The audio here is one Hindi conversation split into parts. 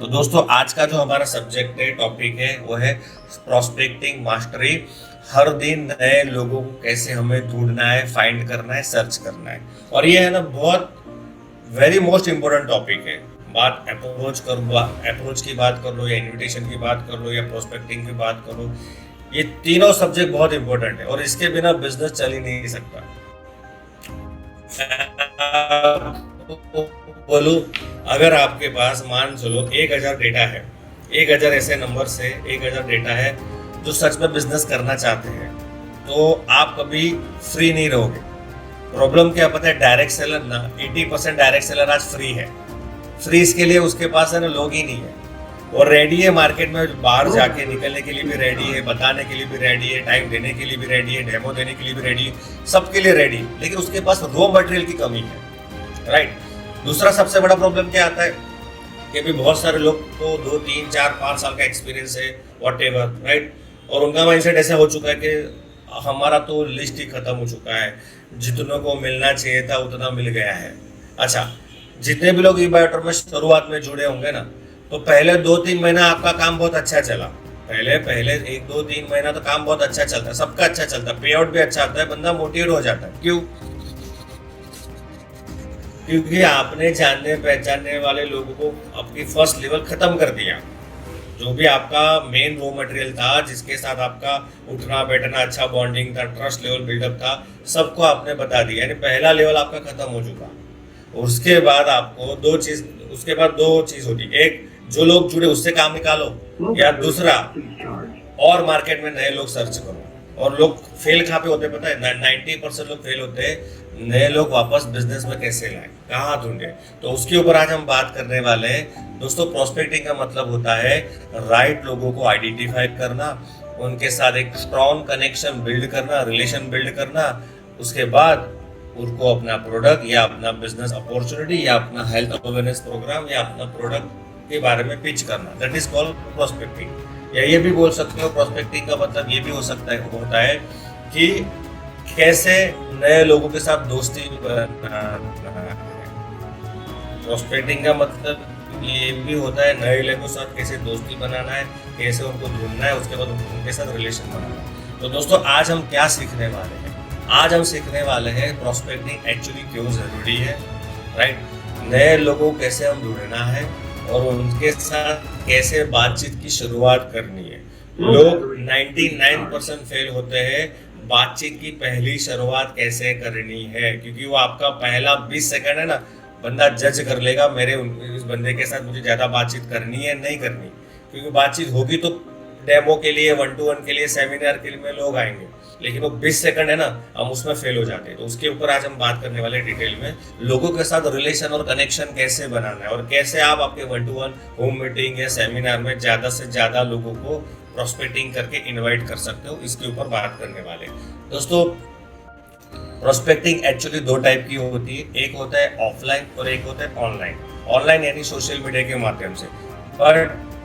तो दोस्तों आज का जो हमारा सब्जेक्ट है, टॉपिक है, वो है प्रोस्पेक्टिंग मास्टरी। हर दिन नए लोगों को कैसे हमें ढूंढना है, फाइंड करना है, सर्च करना है। और ये है ना बहुत वेरी मोस्ट इम्पोर्टेंट टॉपिक है। बात अप्रोच की बात कर लो, या इनविटेशन की बात कर लो, या प्रोस्पेक्टिंग की बात करो, ये तीनों सब्जेक्ट बहुत इंपॉर्टेंट है और इसके बिना बिजनेस चल ही नहीं सकता। बोलो, अगर आपके पास मान चलो 1000 डेटा है, 1000 ऐसे नंबर से 1000 डेटा है जो सच में बिजनेस करना चाहते हैं, तो आप कभी फ्री नहीं रहोगे। प्रॉब्लम क्या पता है, डायरेक्ट सेलर ना 80% डायरेक्ट सेलर आज फ्री है। फ्री इसके लिए उसके पास है ना लोग ही नहीं है, और रेडी है मार्केट में, बाहर जाके निकलने के लिए भी रेडी है, बताने के लिए भी रेडी है, टाइम देने के लिए भी रेडी है, डेमो देने के लिए भी रेडी है, सबके लिए रेडी, लेकिन उसके पास रॉ मटेरियल की कमी है। राइट। दूसरा सबसे बड़ा प्रॉब्लम क्या आता है कि भी बहुत सारे लोग को 2, 3, 4, 5 साल का एक्सपीरियंस है, व्हाटएवर, राइट, और उनका माइंडसेट ऐसा हो चुका है कि हमारा तो लिस्ट ही खत्म हो चुका है, जितनों को मिलना चाहिए था उतना मिल गया है। अच्छा, जितने भी लोग ई-बायोटर में शुरुआत में जुड़े होंगे ना, तो पहले 2-3 महीना आपका काम बहुत अच्छा चला। पहले 1-2-3 महीना तो काम बहुत अच्छा चलता है, सबका अच्छा चलता है, पे आउट भी अच्छा आता है, बंदा मोटिवेट हो जाता है। क्यों? क्योंकि आपने जानने पहचानने वाले लोगों को आपकी फर्स्ट लेवल खत्म कर दिया। जो भी आपका मेन रॉ मटेरियल था, जिसके साथ आपका उठना बैठना, अच्छा बॉन्डिंग था, ट्रस्ट लेवल बिल्डअप था, सबको आपने बता दिया, यानी पहला लेवल आपका खत्म हो चुका। उसके बाद आपको दो चीज होती, एक जो लोग जुड़े उससे काम निकालो, या दूसरा और मार्केट में नए लोग सर्च करो। और लोग फेल कहाँ पे होते हैं पता है? 90% लोग फेल होते हैं। नए लोग वापस बिजनेस में कैसे लाए, कहाँ ढूंढे, तो उसके ऊपर आज हम बात करने वाले हैं। दोस्तों, प्रोस्पेक्टिंग का मतलब होता है राइट लोगों को आइडेंटिफाई करना, उनके साथ एक स्ट्रॉन्ग कनेक्शन बिल्ड करना, रिलेशन बिल्ड करना, उसके बाद उनको अपना प्रोडक्ट या अपना बिजनेस अपॉर्चुनिटी या अपना हेल्थ अवेयरनेस प्रोग्राम या अपना प्रोडक्ट के बारे में पिच करना। That is called prospecting. या ये भी बोल सकते हो, प्रोस्पेक्टिंग का मतलब ये भी होता है कि कैसे नए लोगों के साथ दोस्ती बनाना है। प्रोस्पेक्टिंग का मतलब ये भी होता है नए लोगों के साथ कैसे दोस्ती बनाना है, कैसे उनको ढूंढना है, उसके बाद उनके साथ रिलेशन बनाना है। तो दोस्तों, आज हम क्या सीखने वाले हैं? आज हम सीखने वाले हैं प्रोस्पेक्टिंग एक्चुअली क्यों जरूरी है, राइट, नए लोगों कैसे हम ढूंढना है और उनके साथ कैसे बातचीत की शुरुआत करनी है। लोग 99% फेल होते हैं बातचीत की पहली शुरुआत कैसे करनी है, क्योंकि वो आपका पहला 20 सेकंड है ना, बंदा जज कर लेगा मेरे इस बंदे के साथ मुझे ज्यादा बातचीत करनी है नहीं करनी। क्योंकि बातचीत होगी तो डेमो के लिए, 1-to-1 के लिए, सेमिनार के लिए लोग आएंगे, लेकिन वो 20 सेकंड है ना, हम उसमें फेल हो जाते हैं। तो उसके ऊपर आज हम बात करने वाले डिटेल में, लोगों के साथ रिलेशन और कनेक्शन कैसे बनाना है और कैसे आप आपके 1-to-1 होम मीटिंग या सेमिनार में ज्यादा से ज्यादा लोगों को प्रोस्पेक्टिंग करके इनवाइट कर सकते हो, इसके ऊपर बात करने वाले। दोस्तों, प्रोस्पेक्टिंग एक्चुअली 2 टाइप की होती है, एक होता है ऑफलाइन और एक होता है ऑनलाइन। ऑनलाइन यानी सोशल मीडिया के माध्यम से,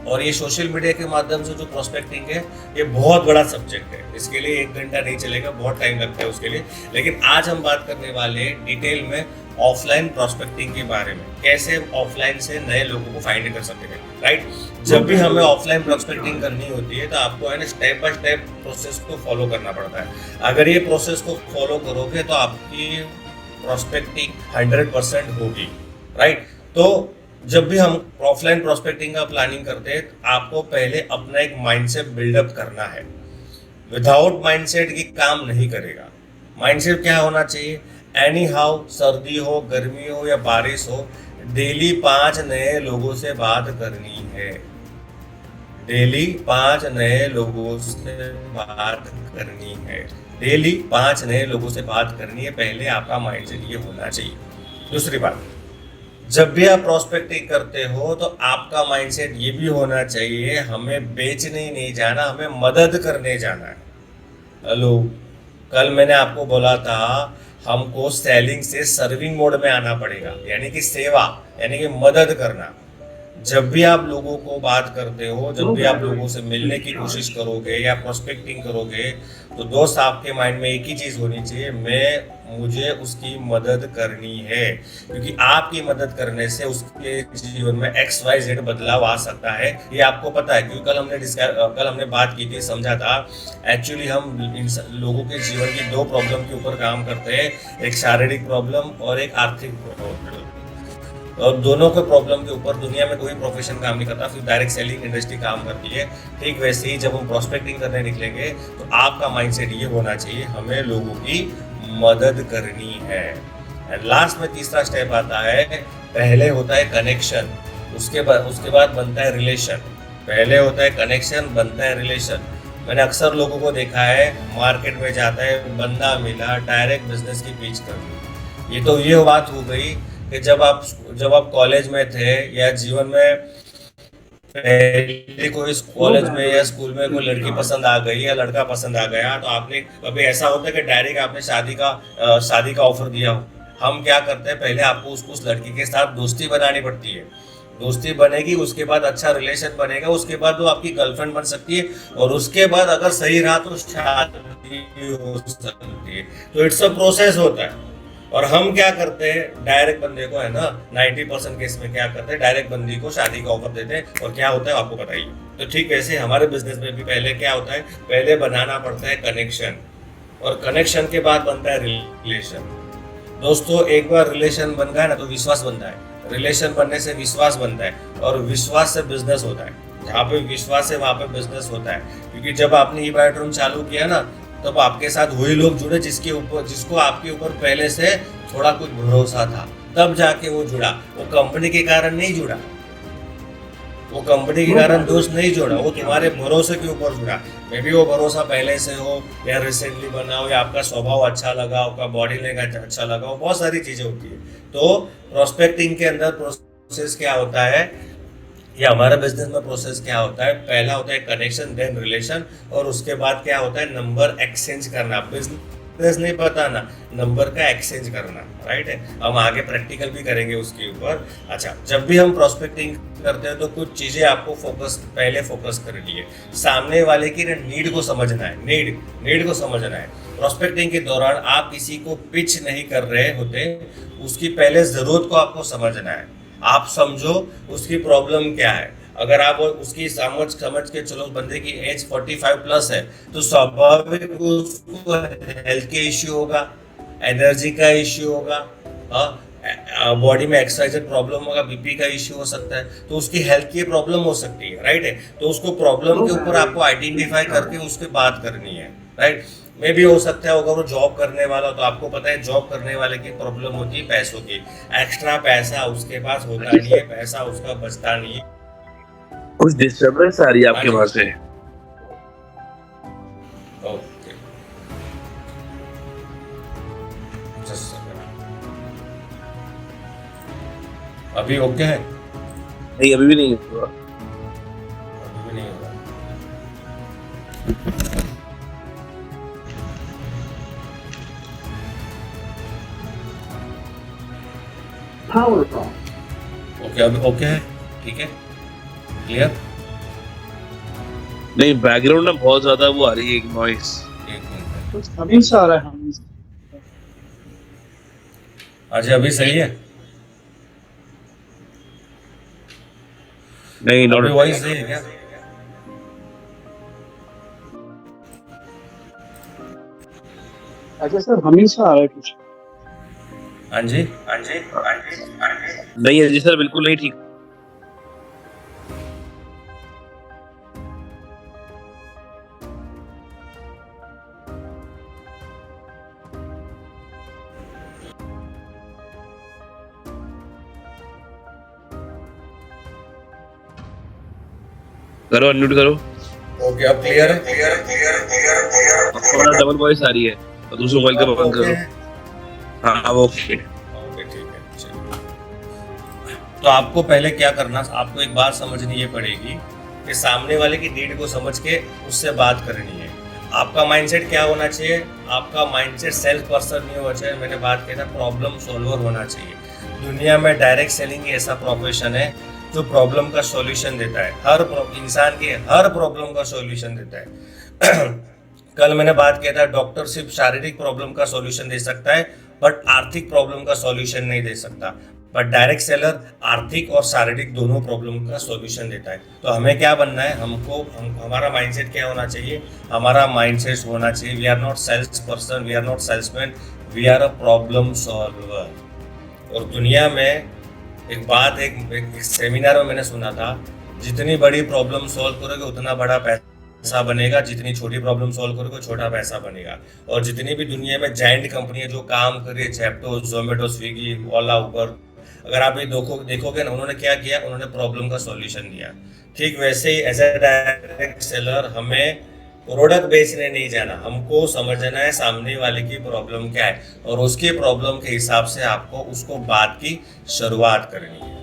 और ये सोशल मीडिया के माध्यम से जो प्रोस्पेक्टिंग है, ये बहुत बड़ा सब्जेक्ट है। इसके लिए 1 घंटा नहीं चलेगा, बहुत टाइम लगता है उसके लिए। लेकिन आज हम बात करने वाले हैं डिटेल में ऑफलाइन प्रोस्पेक्टिंग के बारे में, कैसे ऑफलाइन से नए लोगों को फाइंड कर सकते हैं, राइट। जब भी हमें ऑफलाइन प्रोस्पेक्टिंग करनी होती है तो आपको है ना स्टेप बाय स्टेप प्रोसेस को फॉलो करना पड़ता है। अगर ये प्रोसेस को फॉलो करोगे तो आपकी प्रोस्पेक्टिंग 100% होगी, राइट। तो जब भी हम ऑफलाइन प्रोस्पेक्टिंग का प्लानिंग करते हैं तो आपको पहले अपना एक माइंडसेट बिल्डअप करना है। विदाउट माइंडसेट की काम नहीं करेगा। माइंडसेट क्या होना चाहिए? एनी हाउ, सर्दी हो, गर्मी हो या बारिश हो, डेली 5 नए लोगों से बात करनी है। डेली 5 नए लोगों से बात करनी है। डेली 5 नए लोगों से बात करनी है। पहले आपका माइंडसेट ये होना चाहिए। दूसरी बात, जब भी आप प्रोस्पेक्टिंग करते हो तो आपका माइंडसेट ये भी होना चाहिए, हमें बेचने नहीं जाना, हमें मदद करने जाना है। हेलो, कल मैंने आपको बोला था हमको सेलिंग से सर्विंग मोड में आना पड़ेगा, यानी कि सेवा, यानी कि मदद करना। जब भी आप लोगों को बात करते हो, जब भी आप लोगों से मिलने की कोशिश करोगे या प्रोस्पेक्टिंग करोगे, तो दोस्त आपके माइंड में एक ही चीज होनी चाहिए, मुझे उसकी मदद करनी है, क्योंकि आपकी मदद करने से उसके जीवन में XYZ बदलाव आ सकता है। ये आपको पता है, क्योंकि कल हमने बात की थी, समझा था। एक्चुअली हम इन लोगों के जीवन की दो प्रॉब्लम के ऊपर काम करते हैं, एक शारीरिक प्रॉब्लम और एक आर्थिक प्रॉब्लम। और दोनों के प्रॉब्लम के ऊपर दुनिया में कोई प्रोफेशन काम नहीं करता, फिर डायरेक्ट सेलिंग इंडस्ट्री काम करती है। ठीक वैसे ही जब हम प्रोस्पेक्टिंग करने निकलेंगे तो आपका माइंडसेट ये होना चाहिए, हमें लोगों की मदद करनी है। एंड लास्ट में तीसरा स्टेप आता है, पहले होता है कनेक्शन, उसके बाद बनता है रिलेशन। पहले होता है कनेक्शन, बनता है रिलेशन। मैंने अक्सर लोगों को देखा है, मार्केट में जाता है, बंदा मिला, डायरेक्ट बिजनेस की पिच कर दी। ये बात हो गई कि जब आप कॉलेज में थे या जीवन में पहले कोई कॉलेज में या स्कूल में कोई लड़की पसंद आ गई या लड़का पसंद आ गया, तो आपने कभी ऐसा होता है कि डायरेक्ट आपने शादी का ऑफर दिया हो। हम क्या करते हैं, पहले आपको उस लड़की के साथ दोस्ती बनानी पड़ती है। दोस्ती बनेगी, उसके बाद अच्छा रिलेशन बनेगा, उसके बाद वो आपकी गर्लफ्रेंड बन सकती है, और उसके बाद अगर सही रहा तो शादी हो सकती है। तो इट्स अ प्रोसेस होता है। और हम क्या करते हैं, डायरेक्ट बंदे को, है ना, 90% केस में क्या करते हैं, डायरेक्ट बंदी को शादी का ऑफर देते हैं, और क्या होता है आपको पता ही है। तो ठीक वैसे हमारे बिजनेस में भी पहले क्या होता है, पहले बनाना पड़ता है कनेक्शन, और कनेक्शन के बाद बनता है रिलेशन। दोस्तों, एक बार रिलेशन बन गया ना तो विश्वास बनता है, रिलेशन बनने से विश्वास बनता है, और विश्वास से बिजनेस होता है। जहाँ पे विश्वास है वहां पे बिजनेस होता है, क्योंकि जब आपने ई-बाइट रूम चालू किया ना, तब आपके साथ वही लोग जुड़े जिसको आपके ऊपर पहले से थोड़ा कुछ भरोसा था, तब जाके वो जुड़ा। वो कंपनी के कारण नहीं जुड़ा, वो कंपनी के कारण दोस्त नहीं जुड़ा, वो तुम्हारे भरोसे के ऊपर जुड़ा। मे बी वो भरोसा पहले से हो या रिसेंटली बना हो, या आपका स्वभाव अच्छा लगा, आपका बॉडी लैंग्वेज अच्छा लगा हो, बहुत सारी चीजें होती है। तो प्रोस्पेक्टिंग के अंदर प्रोसेस क्या होता है, या हमारा बिजनेस में प्रोसेस क्या होता है, पहला होता है कनेक्शन, देन रिलेशन, और उसके बाद क्या होता है, नंबर एक्सचेंज करना। बिजनेस नहीं बताना, नंबर का एक्सचेंज करना, राइट है। हम आगे प्रैक्टिकल भी करेंगे उसके ऊपर। अच्छा, जब भी हम प्रोस्पेक्टिंग करते हैं तो कुछ चीजें आपको पहले फोकस करनी है। सामने वाले की नीड को समझना है, नीड को समझना है। प्रोस्पेक्टिंग के दौरान आप किसी को पिच नहीं कर रहे होते, उसकी पहले जरूरत को आपको समझना है। आप समझो उसकी प्रॉब्लम क्या है। अगर आप उसकी समझ के चलो, बंदे की एज 45 प्लस है, तो स्वाभाविक उसको हेल्थ के इश्यू होगा, एनर्जी का इश्यू होगा, बॉडी में एक्सरसाइज प्रॉब्लम होगा, बीपी का इश्यू हो सकता है, तो उसकी हेल्थ की प्रॉब्लम हो सकती है, राइट है। तो उसको प्रॉब्लम के ऊपर आपको आइडेंटिफाई करके उसके बात करनी है, राइट। में भी हो सकता है अगर वो जॉब करने वाला, तो आपको पता है जॉब करने वाले की प्रॉब्लम होती है पैसों की। एक्स्ट्रा पैसा उसके पास होता नहीं है, पैसा उसका बचता नहीं है। कुछ डिस्टर्बेंस आ रही है आपके वहां से। ओके, अभी ओके है? नहीं, अभी भी नहीं हुआ। अभी भी नहीं होगा। ओके, अभी ओके है, ठीक है, क्लियर। नहीं, बैकग्राउंड में बहुत ज्यादा वो आ रही है, एक नॉइस। एक मिनट, अभी से आ रहा है। अच्छा अभी सही है? नहीं, अभी वही सही है क्या? अच्छा सर, हमेशा आ रहा है कुछ। हाँ जी। नहीं है जी सर, बिल्कुल नहीं ठीक। करो, अनम्यूट करो। ओके, अब क्लियर है? थोड़ा डबल वॉइस आ रही है, तो दूसरे मोबाइल का बंद करो। हाँ, ओके, ठीक है, चलिए। तो आपको पहले क्या करना, आपको एक बात समझनी ये पड़ेगी कि सामने वाले की नीड को समझ के उससे बात करनी है। आपका माइंडसेट क्या होना चाहिए? आपका माइंडसेट सेल्फ पर्सन नहीं होना चाहिए। मैंने बात किया था, प्रॉब्लम सॉल्वर होना चाहिए। दुनिया में डायरेक्ट सेलिंग ऐसा प्रोफेशन है जो प्रॉब्लम का सॉल्यूशन देता है, हर इंसान के हर प्रॉब्लम का सॉल्यूशन देता है। कल मैंने बात किया था, डॉक्टर सिर्फ शारीरिक प्रॉब्लम का सॉल्यूशन दे सकता है बट आर्थिक प्रॉब्लम का सॉल्यूशन नहीं दे सकता। बट डायरेक्ट सेलर आर्थिक और शारीरिक दोनों प्रॉब्लम का सॉल्यूशन देता है। तो हमें क्या बनना है, हमारा माइंडसेट क्या होना चाहिए, हमारा माइंडसेट होना चाहिए, we are not sales person, we are not salesman, we are a problem solver. और दुनिया में एक सेमिनार में मैंने सुना था, जितनी बड़ी प्रॉब्लम सॉल्व करोगे उतना बड़ा पैसा बनेगा, जितनी छोटी प्रॉब्लम सॉल्व करोगे छोटा पैसा बनेगा। और जितनी भी दुनिया में जायंट कंपनियां जो काम कर रही है, जेप्टो, जोमेटो, स्विगी, ओला, उबर, अगर आप ये देखोगे ना, उन्होंने क्या किया, उन्होंने प्रॉब्लम का सॉल्यूशन दिया। ठीक वैसे ही एज ए डायरेक्ट सेलर हमें प्रोडक्ट बेचने नहीं जाना, हमको समझना है सामने वाले की प्रॉब्लम क्या है और उसके प्रॉब्लम के हिसाब से आपको उसको बात की शुरुआत करनी है।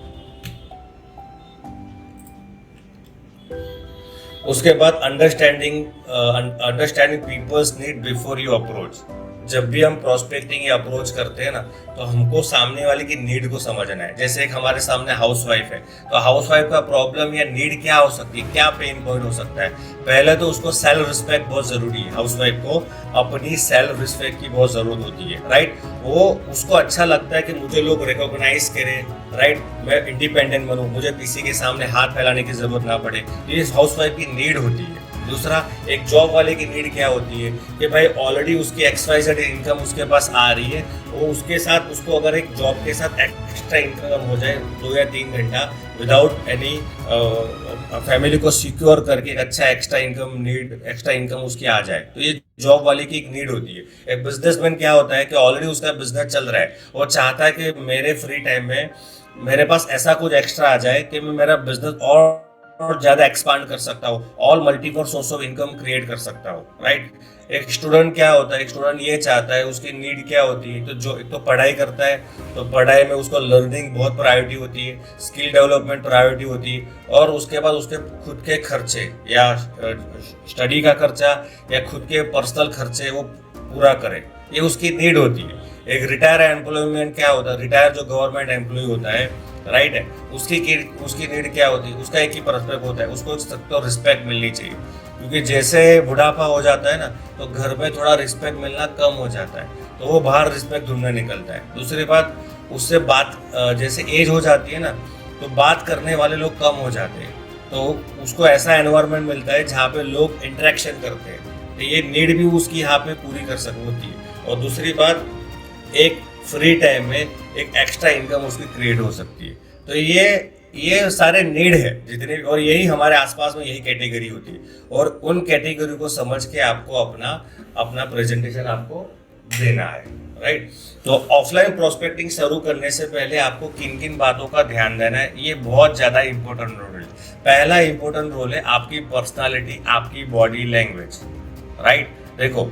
उसके बाद understanding people's need before you approach. जब भी हम प्रोस्पेक्टिंग या अप्रोच करते हैं ना, तो हमको सामने वाले की नीड को समझना है। जैसे एक हमारे सामने हाउसवाइफ है, तो हाउसवाइफ का प्रॉब्लम या नीड क्या हो सकती है, क्या पेन पॉइंट हो सकता है। पहले तो उसको सेल्फ रिस्पेक्ट बहुत जरूरी है, हाउसवाइफ को अपनी सेल्फ रिस्पेक्ट की बहुत जरूरत होती है, राइट। वो उसको अच्छा लगता है कि मुझे लोग रिकॉग्नाइज करें, राइट, मैं इंडिपेंडेंट बनूं, मुझे किसी के सामने हाथ फैलाने की जरूरत ना पड़े। ये हाउसवाइफ की नीड होती है। दूसरा, एक जॉब वाले की नीड क्या होती है कि भाई ऑलरेडी उसकी XYZ इनकम उसके पास आ रही है, वो उसके साथ उसको अगर एक जॉब के साथ एक्स्ट्रा इनकम हो जाए 2 या 3 घंटा विदाउट एनी फैमिली को सिक्योर करके एक अच्छा एक्स्ट्रा इनकम उसकी आ जाए, तो ये जॉब वाले की एक नीड होती है। एक बिजनेसमैन क्या होता है कि ऑलरेडी उसका बिजनेस चल रहा है, वो चाहता है कि मेरे फ्री टाइम में मेरे पास ऐसा कुछ एक्स्ट्रा आ जाए कि मैं मेरा बिजनेस और ज्यादा एक्सपांड कर सकता हूँ, all multiple source of income create कर सकता हूँ, राइट। एक स्टूडेंट क्या होता है, एक स्टूडेंट ये चाहता है, उसकी नीड क्या होती है, तो जो एक तो पढ़ाई करता है, तो पढ़ाई में उसको लर्निंग बहुत प्रायोरिटी होती है, स्किल डेवलपमेंट प्रायोरिटी होती है, और उसके बाद उसके खुद के खर्चे या स्टडी का खर्चा या खुद के पर्सनल खर्चे वो पूरा करे, ये उसकी नीड होती है। एक रिटायर एम्प्लॉयमेंट क्या होता है, रिटायर जो गवर्नमेंट एम्प्लॉय होता है, राइट है, उसकी नीड क्या होती है, उसका एक ही पर्सपेक्ट होता है, उसको तो रिस्पेक्ट मिलनी चाहिए। क्योंकि जैसे बुढ़ापा हो जाता है ना, तो घर में थोड़ा रिस्पेक्ट मिलना कम हो जाता है, तो वो बाहर रिस्पेक्ट ढूंढने निकलता है। दूसरी बात, उससे बात जैसे एज हो जाती है ना, तो बात करने वाले लोग कम हो जाते हैं, तो उसको ऐसा एनवायरनमेंट मिलता है जहाँ पे लोग इंटरेक्शन करते हैं, तो ये नीड भी उसकी यहाँ पे पूरी कर सकती होती है। और दूसरी बात, एक फ्री टाइम में एक एक्स्ट्रा इनकम उसकी क्रिएट हो सकती है। तो ये सारे नीड है जितने, और यही हमारे आसपास में यही कैटेगरी होती है, और उन कैटेगरी को समझ के आपको अपना प्रेजेंटेशन आपको देना है, राइट। तो ऑफलाइन प्रोस्पेक्टिंग शुरू करने से पहले आपको किन किन बातों का ध्यान देना है, ये बहुत ज़्यादा इंपॉर्टेंट रोल है। पहला इंपॉर्टेंट रोल है आपकी पर्सनालिटी, आपकी बॉडी लैंग्वेज, राइट। देखो,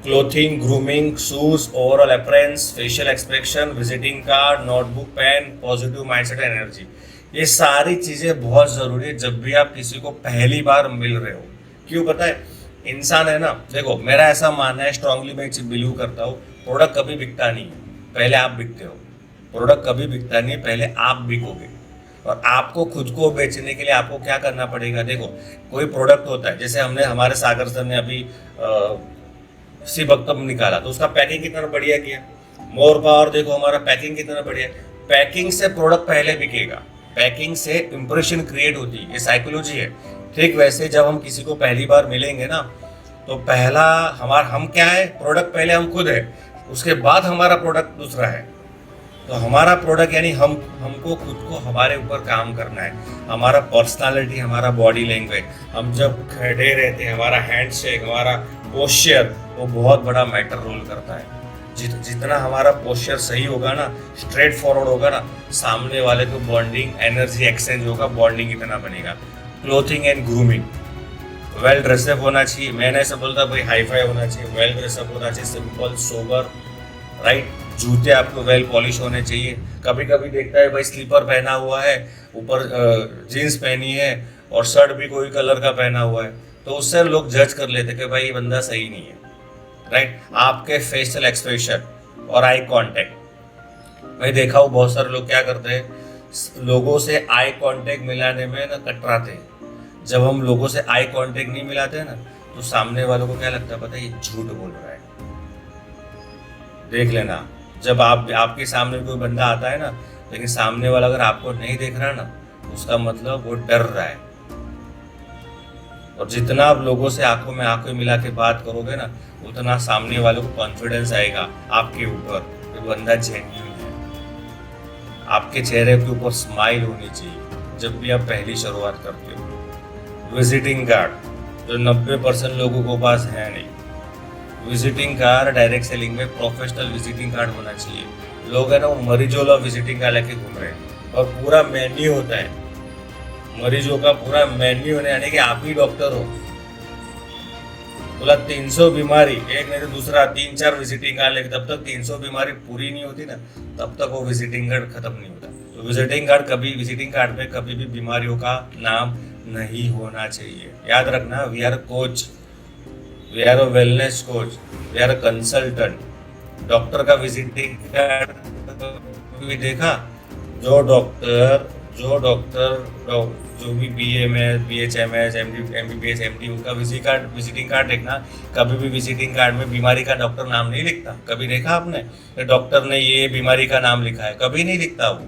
clothing, grooming, shoes, overall appearance, facial expression, visiting card, notebook, pen, positive mindset, energy, ये सारी चीज़ें बहुत ज़रूरी है जब भी आप किसी को पहली बार मिल रहे हो। क्यों पता है, इंसान है ना, देखो मेरा ऐसा मानना है, स्ट्रांगली मैं बिलीव करता हूँ, प्रोडक्ट कभी बिकता नहीं है, पहले आप बिकते हो। प्रोडक्ट कभी बिकता नहीं है, पहले आप बिकोगे। और आपको खुद को बेचने के लिए आपको क्या करना पड़ेगा, देखो कोई प्रोडक्ट होता है, जैसे हमारे सागर सर ने अभी शिव भक्तम निकाला, तो उसका पैकिंग कितना बढ़िया किया। मोर पावर देखो, हमारा पैकिंग कितना बढ़िया। पैकिंग से प्रोडक्ट पहले बिकेगा, पैकिंग से इंप्रेशन क्रिएट होती है, ये साइकोलॉजी है। ठीक वैसे जब हम किसी को पहली बार मिलेंगे ना, तो पहला हम क्या है, प्रोडक्ट पहले हम खुद है, उसके बाद हमारा प्रोडक्ट दूसरा है। तो हमारा प्रोडक्ट यानी हमको खुद को हमारे ऊपर काम करना है, हमारा पर्सनालिटी, हमारा बॉडी लैंग्वेज, हम जब खड़े रहते हैं, हमारा हैंडशेक, हमारा पोस्चर, वो बहुत बड़ा मैटर रोल करता है। जितना हमारा पोस्चर सही होगा ना, स्ट्रेट फॉरवर्ड होगा ना, सामने वाले को बॉन्डिंग, एनर्जी एक्सचेंज होगा, बॉन्डिंग इतना बनेगा। Clothing and grooming, well dress up होना चाहिए। मैंने ऐसा बोलता भाई हाई फाई होना चाहिए, वेल ड्रेसअप होना चाहिए, सिंपल सोबर, राइट। जूते आपको वेल पॉलिश होने चाहिए। कभी कभी देखता है भाई स्लीपर पहना हुआ है, ऊपर जीन्स पहनी है और शर्ट भी कोई कलर का पहना हुआ है, तो उससे लोग जज कर लेते कि भाई ये बंदा सही नहीं है, राइट। आपके फेशियल एक्सप्रेशन और आई कांटेक्ट, मैं देखा हूँ बहुत सारे लोग क्या करते हैं, लोगों से आई कांटेक्ट मिलाने में ना कतराते हैं। जब हम लोगों से आई कांटेक्ट नहीं मिलाते हैं ना, तो सामने वालों को क्या लगता है पता है, ये झूठ बोल रहा है। देख लेना, जब आपके सामने कोई बंदा आता है ना, लेकिन सामने वाला अगर आपको नहीं देख रहा ना, उसका मतलब वो डर रहा है। और जितना आप लोगों से आंखों में आंखें मिला के बात करोगे ना, उतना सामने वालों को कॉन्फिडेंस आएगा आपके ऊपर कि बंदा जेन्युइन है। आपके चेहरे के ऊपर स्माइल होनी चाहिए जब भी आप पहली शुरुआत करते हो। विजिटिंग कार्ड जो 90% लोगों को पास है नहीं। विजिटिंग कार्ड डायरेक्ट सेलिंग में प्रोफेशनल विजिटिंग कार्ड होना चाहिए। लोग है ना वो मरीजों वाला विजिटिंग कार्ड लेके घूम रहे हैं, और पूरा मेन्यू होता है मरीजों का, पूरा मेन्यू होने, यानी कि आप ही डॉक्टर हो। बोला 300 बीमारी, एक नहीं तो दूसरा 3-4 विजिटिंग कार्ड लेके, तब तक 300 बीमारी पूरी नहीं होती ना, तब तक वो विजिटिंग कार्ड खत्म नहीं होता। तो विजिटिंग कार्ड पे कभी भी बीमारियों का नाम नहीं होना चाहिए। याद रखना, we are coach, we are a wellness coach, we are a consultant. Doctor का विजिटिंग कार्ड भी देखा? जो भी BMS, BHMS, MBBS, MD, उनका विजिटिंग कार्ड देखना। कभी भी विजिटिंग कार्ड में बीमारी का डॉक्टर नाम नहीं लिखता। कभी देखा आपने डॉक्टर ने ये बीमारी का नाम लिखा है? कभी नहीं लिखता वो,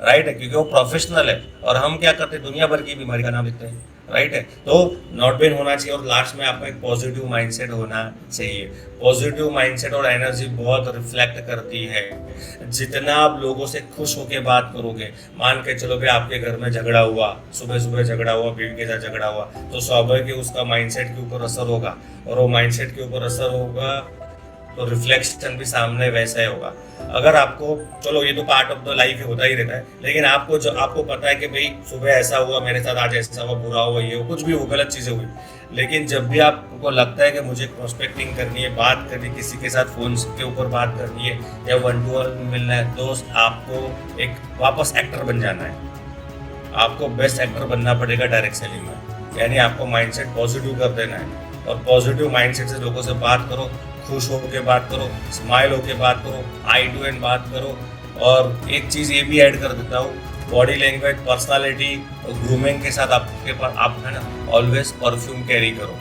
राइट है, क्योंकि वो प्रोफेशनल है। और हम क्या करते हैं, दुनिया भर की बीमारी का नाम लिखते हैं, राइट है। तो नॉट बेन होना चाहिए। और लास्ट में आपका एक पॉजिटिव माइंडसेट होना चाहिए। पॉजिटिव माइंडसेट और एनर्जी बहुत रिफ्लेक्ट करती है। जितना आप लोगों से खुश होकर बात करोगे, मान के चलो भाई आपके घर में झगड़ा हुआ, सुबह सुबह झगड़ा हुआ, बीवी के साथ झगड़ा हुआ, तो स्वाभाविक उसका माइंडसेट के ऊपर असर होगा, और वो माइंडसेट के ऊपर असर होगा तो रिफ्लेक्शन भी सामने वैसा ही होगा। अगर आपको, चलो ये तो पार्ट ऑफ द लाइफ होता ही रहता है, लेकिन आपको पता है कि भाई सुबह ऐसा हुआ मेरे साथ, आज ऐसा हुआ, बुरा हुआ, ये कुछ भी हो, गलत चीज़ें हुई, लेकिन जब भी आपको लगता है कि मुझे प्रोस्पेक्टिंग करनी है, बात करनी, किसी के साथ फोन के ऊपर बात करनी है या 1-to-1 मिलना है, दोस्त आपको एक वापस एक्टर बन जाना है। आपको बेस्ट एक्टर बनना पड़ेगा डायरेक्ट सेलिंग में। यानी आपको माइंडसेट पॉजिटिव कर देना है, और पॉजिटिव माइंडसेट से लोगों से बात करो, खुश होकर बात करो, स्माइल होकर बात करो, आई टू एंड बात करो। और एक चीज़ ये भी ऐड कर देता हूँ, बॉडी लैंग्वेज, पर्सनालिटी और ग्रूमिंग के साथ आपके पास आप है ना ऑलवेज परफ्यूम कैरी करो।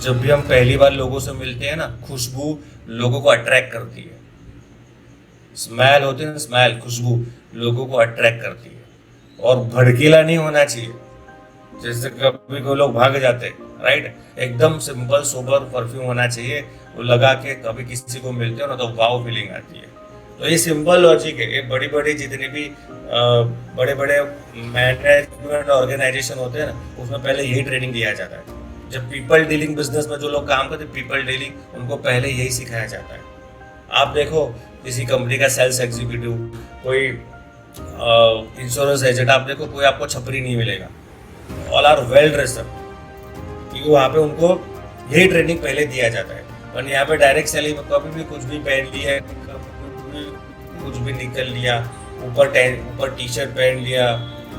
जब भी हम पहली बार लोगों से मिलते हैं ना, खुशबू लोगों को अट्रैक्ट करती है। स्मेल होती है ना, स्मेल, खुशबू लोगों को अट्रैक्ट करती है। और भड़कीला नहीं होना चाहिए, जैसे कभी कोई लोग भाग जाते हैं, राइट। एकदम सिंपल सोबर परफ्यूम होना चाहिए, वो लगा के कभी किसी को मिलते हो ना तो वाव फीलिंग आती है। तो ये सिंपल लॉजिक है। ये बड़ी बड़ी जितनी भी बड़े बड़े मैनेजमेंट ऑर्गेनाइजेशन होते हैं ना, उसमें पहले यही ट्रेनिंग दिया जाता है। जब पीपल डीलिंग बिजनेस में जो लोग काम करते हैं, पीपल डीलिंग, उनको पहले यही सिखाया जाता है। आप देखो किसी कंपनी का सेल्स एग्जीक्यूटिव, कोई इंश्योरेंस एजेंट, आप देखो कोई आपको छपरी नहीं मिलेगा, ऑल आर वेल ड्रेस्ड, क्योंकि वहाँ पे उनको यही ट्रेनिंग पहले दिया जाता है। और यहाँ पे डायरेक्ट सेलिंग में कभी भी कुछ भी पहन लिया, कुछ भी निकल लिया, ऊपर टी शर्ट पहन लिया,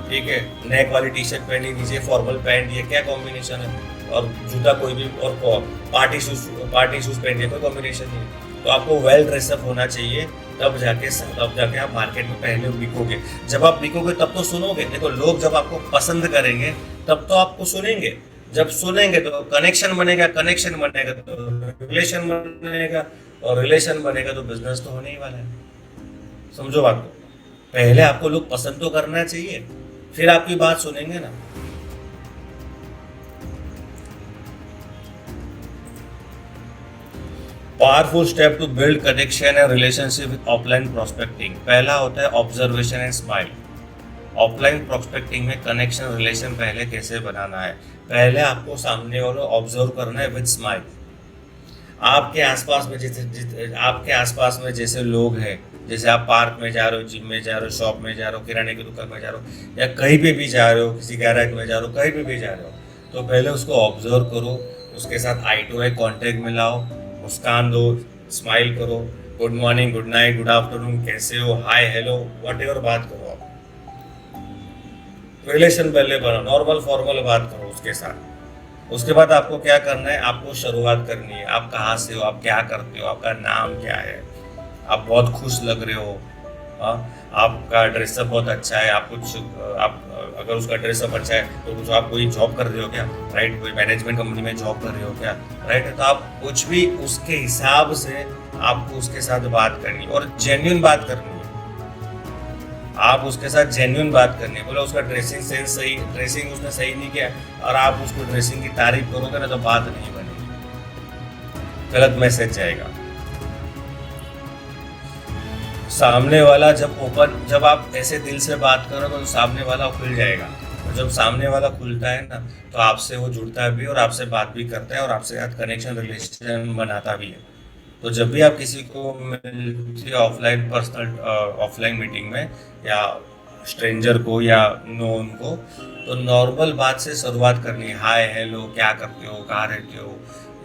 ठीक है, नेक वाली टी शर्ट पहनी, नीचे फॉर्मल पहन लिया, क्या कॉम्बिनेशन है। और जूता कोई भी, और पार्टी शूज पहन लिया, कोई कॉम्बिनेशन नहीं। तो आपको वेल ड्रेसअप होना चाहिए, तब जाके आप मार्केट में पहले बिकोगे। जब आप बिकोगे तब तो सुनोगे। देखो, लोग जब आपको पसंद करेंगे तब तो आपको सुनेंगे। जब सुनेंगे तो कनेक्शन बनेगा तो रिलेशन बनेगा, और रिलेशन बनेगा तो बिजनेस तो होने ही वाला है। समझो बात को, पहले आपको लोग पसंद तो करना चाहिए, फिर आपकी बात सुनेंगे ना। Powerful step to build connection and relationship with offline prospecting. पहला होता है observation and smile. Offline prospecting में कनेक्शन रिलेशन पहले कैसे बनाना है, पहले आपको सामने वालों ऑब्जर्व करना है विद स्माइल। आपके आसपास में जैसे लोग हैं, जैसे आप पार्क में जा रहे हो, जिम में जा रहे हो, शॉप में जा रहे हो, किराने की दुकान में जा रहे हो, या कहीं पे भी जा रहे हो, किसी गैराज में जा रहे हो, कहीं पे भी जा रहे हो, तो पहले उसको ऑब्जर्व करो, उसके साथ आई टू आई कॉन्टेक्ट मिलाओ, मुस्कान दो, स्माइल करो, good morning, good night, good afternoon, कैसे हो, हाय, हेलो, व्हाटएवर बात करो। आप रिलेशन पहले बनाओ, नॉर्मल फॉर्मल बात करो उसके साथ। उसके बाद आपको क्या करना है, आपको शुरुआत करनी है। आप कहाँ से हो, आप क्या करते हो, आपका नाम क्या है, आप बहुत खुश लग रहे हो, आपका ड्रेसअप बहुत अच्छा है, आप कुछ आप अगर उसका ड्रेसअप अच्छा है तो कुछ आप कोई जॉब कर रहे हो क्या, राइट, कोई मैनेजमेंट कंपनी में जॉब कर रहे हो क्या, राइट, तो आप कुछ भी उसके हिसाब से आपको उसके साथ बात करनी और जेन्युइन बात करनी है। आप उसके साथ जेन्युइन बात करनी है। बोले उसका ड्रेसिंग सेंस सही, ड्रेसिंग उसने सही नहीं किया और आप उसको ड्रेसिंग की तारीफ करोगे ना तो बात नहीं बनेगी, गलत मैसेज जाएगा। सामने वाला जब आप ऐसे दिल से बात करोगे तो सामने वाला खुल जाएगा, और जब सामने वाला खुलता है ना तो आपसे वो जुड़ता भी और आपसे बात भी करता है और आपसे साथ कनेक्शन रिलेशन बनाता भी है। तो जब भी आप किसी को मिलते ऑफलाइन मीटिंग में या स्ट्रेंजर को या नोन को, तो नॉर्मल बात से शुरुआत करनी है। हाय, हेलो, क्या करते हो, कहाँ रहते हो,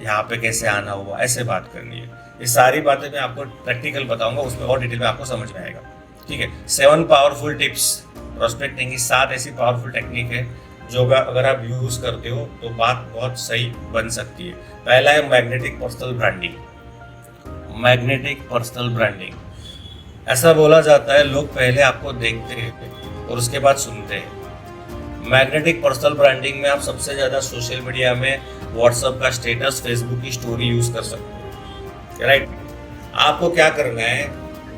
यहाँ पे कैसे आना हुआ, ऐसे बात करनी है। ये सारी बातें मैं आपको प्रैक्टिकल बताऊंगा, उसमें और डिटेल में आपको समझ में आएगा। ठीक है। 7 पावरफुल टिप्स प्रोस्पेक्टिंग की, 7 ऐसी पावरफुल टेक्निक है जो अगर आप यूज करते हो तो बात बहुत सही बन सकती है। पहला है magnetic personal branding. Magnetic personal branding, ऐसा बोला जाता है लोग पहले आपको देखते हैं और उसके बाद सुनते हैं। मैग्नेटिक पर्सनल ब्रांडिंग में आप सबसे ज्यादा सोशल मीडिया में व्हाट्सएप का स्टेटस, फेसबुक की स्टोरी यूज कर सकते हो, राइट। आपको क्या करना है,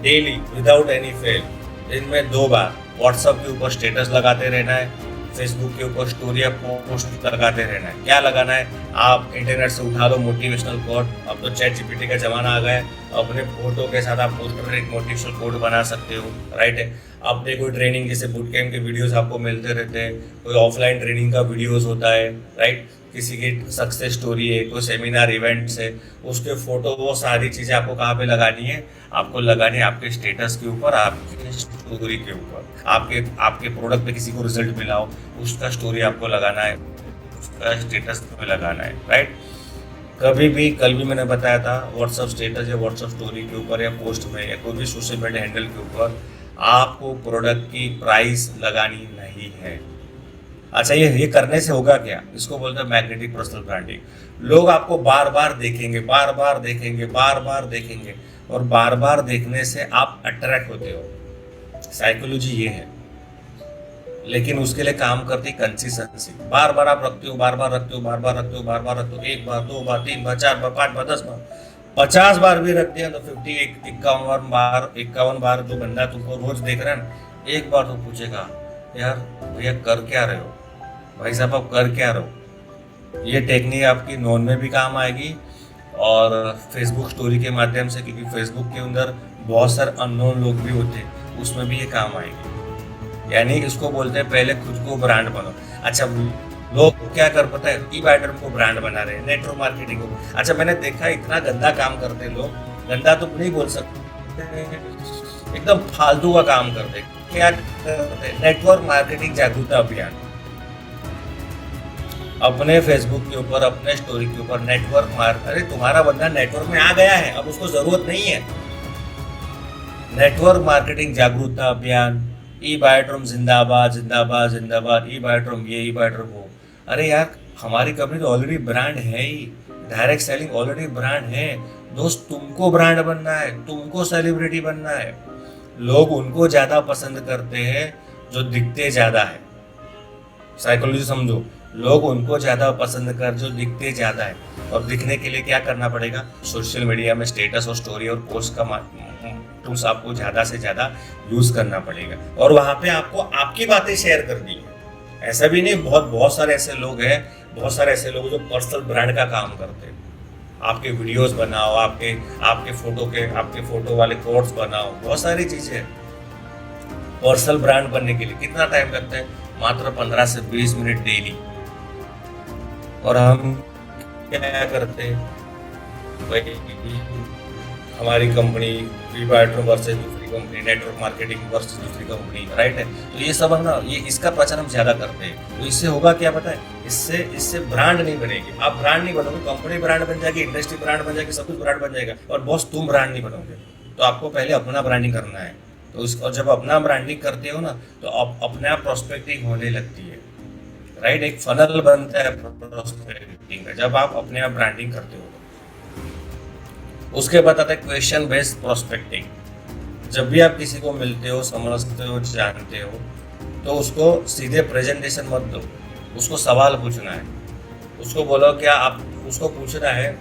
डेली विदाउट एनी फेल दिन में 2 बार व्हाट्सएप के ऊपर स्टेटस लगाते रहना है, फेसबुक के ऊपर स्टोरी या पोस्ट लगाते रहना है। क्या लगाना है, आप इंटरनेट से उठा लो मोटिवेशनल कोट, अब तो चैट जीपीटी का जमाना आ गया है, अपने फोटो के साथ आप पोस्ट कर एक मोटिवेशनल कोट बना सकते हो, राइट है। अपने कोई ट्रेनिंग जैसे बूट कैंप के वीडियोस आपको मिलते रहते हैं, कोई ऑफलाइन ट्रेनिंग का वीडियोस होता है, राइट, किसी की सक्सेस स्टोरी है, कोई सेमिनार इवेंट्स है, उसके फोटो, वो सारी चीज़ें आपको कहाँ पे लगानी है, आपको लगानी है आपके स्टेटस के ऊपर, आपके स्टोरी के ऊपर। आपके प्रोडक्ट पे किसी को रिजल्ट मिला हो उसका स्टोरी आपको लगाना है, उसका स्टेटस पे लगाना है, राइट। कभी भी, कल भी मैंने बताया था, व्हाट्सएप स्टेटस या व्हाट्सएप स्टोरी के ऊपर या पोस्ट में या कोई भी सोशल मीडिया हैंडल के ऊपर आपको प्रोडक्ट की प्राइस लगानी नहीं है। अच्छा, ये करने से होगा क्या, इसको बोलते हैं मैग्नेटिक पर्सनल ब्रांडिंग। लोग आपको बार बार देखेंगे, बार बार देखेंगे, बार बार देखेंगे, और बार बार देखने से आप अट्रैक्ट होते हो। साइकोलॉजी ये है, लेकिन उसके लिए काम करती कंसिस्टेंसी। बार बार आप रखते हो, बार बार रखते हो, बार बार रखते हो, बार बार रखते हो, 1 बार, 2 बार, 3 बार, 4 बार, 5 बार, 10 बार, 50 बार भी रख दिया तो 51 बार जो बंदा तुमको रोज देख रहा है ना, एक बार तो पूछेगा, यार भैया कर क्या रहे हो, भाई साहब आप कर क्या रहे हो। ये टेक्निक आपकी नॉन में भी काम आएगी और फेसबुक स्टोरी के माध्यम से, क्योंकि फेसबुक के अंदर बहुत सारे अननोन लोग भी होते हैं, उसमें भी ये काम आएगी। यानी इसको बोलते हैं पहले खुद को ब्रांड बनो। अच्छा, लोग क्या कर पता है, ई-बाइटर्म को ब्रांड बना रहे हैं, नेटवर्क मार्केटिंग को। अच्छा, मैंने देखा इतना गंदा काम करते हैं लोग, गंदा तो नहीं बोल सकते, एकदम फालतू का काम करते हैं। क्या करते हैं, नेटवर्क मार्केटिंग जागरूकता अभियान। अपने फेसबुक के ऊपर, अपने स्टोरी के ऊपर अरे तुम्हारा बंदा नेटवर्क में आ गया है, अब उसको जरूरत नहीं है। नेटवर्क मार्केटिंग जागरूकता अभियान, ई-बाइटर्म जिंदाबाद जिंदाबाद जिंदाबाद, ई-बाइटर्म ये, ई-बाइटर्म वो। अरे यार, हमारी कंपनी तो ऑलरेडी ब्रांड है ही, डायरेक्ट सेलिंग ऑलरेडी ब्रांड है दोस्त। तुमको ब्रांड बनना है, तुमको सेलिब्रिटी बनना है। लोग उनको ज्यादा पसंद करते हैं जो दिखते ज्यादा है। साइकोलॉजी समझो, लोग उनको ज्यादा पसंद कर जो दिखते ज्यादा है। और दिखने के लिए क्या करना पड़ेगा, सोशल मीडिया में स्टेटस और स्टोरी और पोस्ट का टूल्स आपको ज्यादा से ज्यादा यूज करना पड़ेगा, और वहां पे आपको आपकी बातें शेयर करनी है। ऐसा भी नहीं, बहुत सारे ऐसे लोग हैं, बहुत सारे ऐसे लोग जो पर्सनल ब्रांड का काम करते हैं। आपके वीडियोस बनाओ, आपके फोटो वाले कोट्स बनाओ, बहुत सारी चीजें हैं। पर्सनल ब्रांड बनने के लिए कितना टाइम लगता है, मात्र 15 से 20 मिनट डेली। और हम क्या करते हैं भाई, हमारी कंपनी ई-बाइटर्म वर्सेस दूसरी कंपनी, नेटवर्क मार्केटिंग वर्सेस दूसरी कंपनी, राइट है। तो ये सब हम ना, ये इसका प्रचार हम ज्यादा करते हैं। तो इससे होगा क्या पता है, इससे ब्रांड नहीं बनेगी। आप ब्रांड नहीं बनोगे, कंपनी ब्रांड बन जाएगी, इंडस्ट्री ब्रांड बन जाएगी, सब कुछ ब्रांड बन जाएगा, और बॉस तुम ब्रांड नहीं बनोगे। तो आपको पहले अपना ब्रांडिंग करना है। तो और जब अपना ब्रांडिंग करते हो ना, तो अपने आप प्रोस्पेक्टिंग होने लगती है, राइट। एक फनल बनता है प्रोस्पेक्टिंग का जब आप अपने आप ब्रांडिंग करते हो। उसके बाद आता है क्वेश्चन बेस्ड प्रोस्पेक्टिंग। जब भी आप किसी को मिलते हो, समझते हो, जानते हो, तो उसको सीधे प्रेजेंटेशन मत दो, उसको सवाल पूछना है। उसको बोलो क्या आप, उसको पूछना है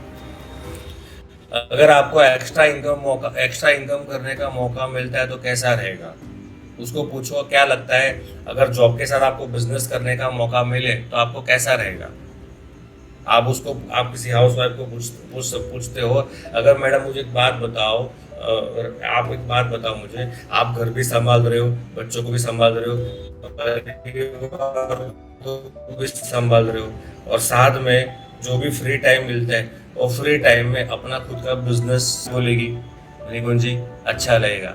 अगर आपको एक्स्ट्रा इनकम करने का मौका मिलता है तो कैसा रहेगा। उसको पूछो क्या लगता है अगर जॉब के साथ आपको बिजनेस करने का मौका मिले तो आपको कैसा रहेगा। आप किसी हाउस वाइफ को पूछते हो अगर मैडम मुझे एक बात बताओ, आप एक बात बताओ मुझे, आप घर भी संभाल रहे हो, बच्चों को भी संभाल रहे हो, तो भी संभाल रहे हो, और साथ में जो भी फ्री टाइम मिलता है और फ्री टाइम में अपना खुद का बिजनेस बोलेगी, निकुंज जी अच्छा रहेगा,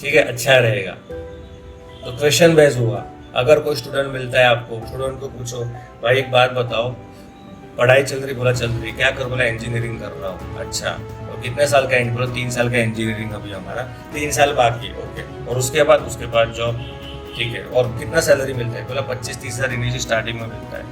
ठीक है, अच्छा रहेगा। तो क्वेश्चन बेस्ड हुआ। अगर कोई स्टूडेंट मिलता है आपको, स्टूडेंट को पूछो भाई एक बात बताओ, पढ़ाई चल रही, बोला चल रही, क्या कर, बोला इंजीनियरिंग कर रहा हूँ, अच्छा, और कितने साल का, बोला 3 साल का इंजीनियरिंग अभी हमारा 3 साल बाकी, ओके, और उसके बाद जॉब, ठीक है, और कितना सैलरी मिलता है, बोला 25-30 हज़ार इंग्लिश स्टार्टिंग में मिलता है,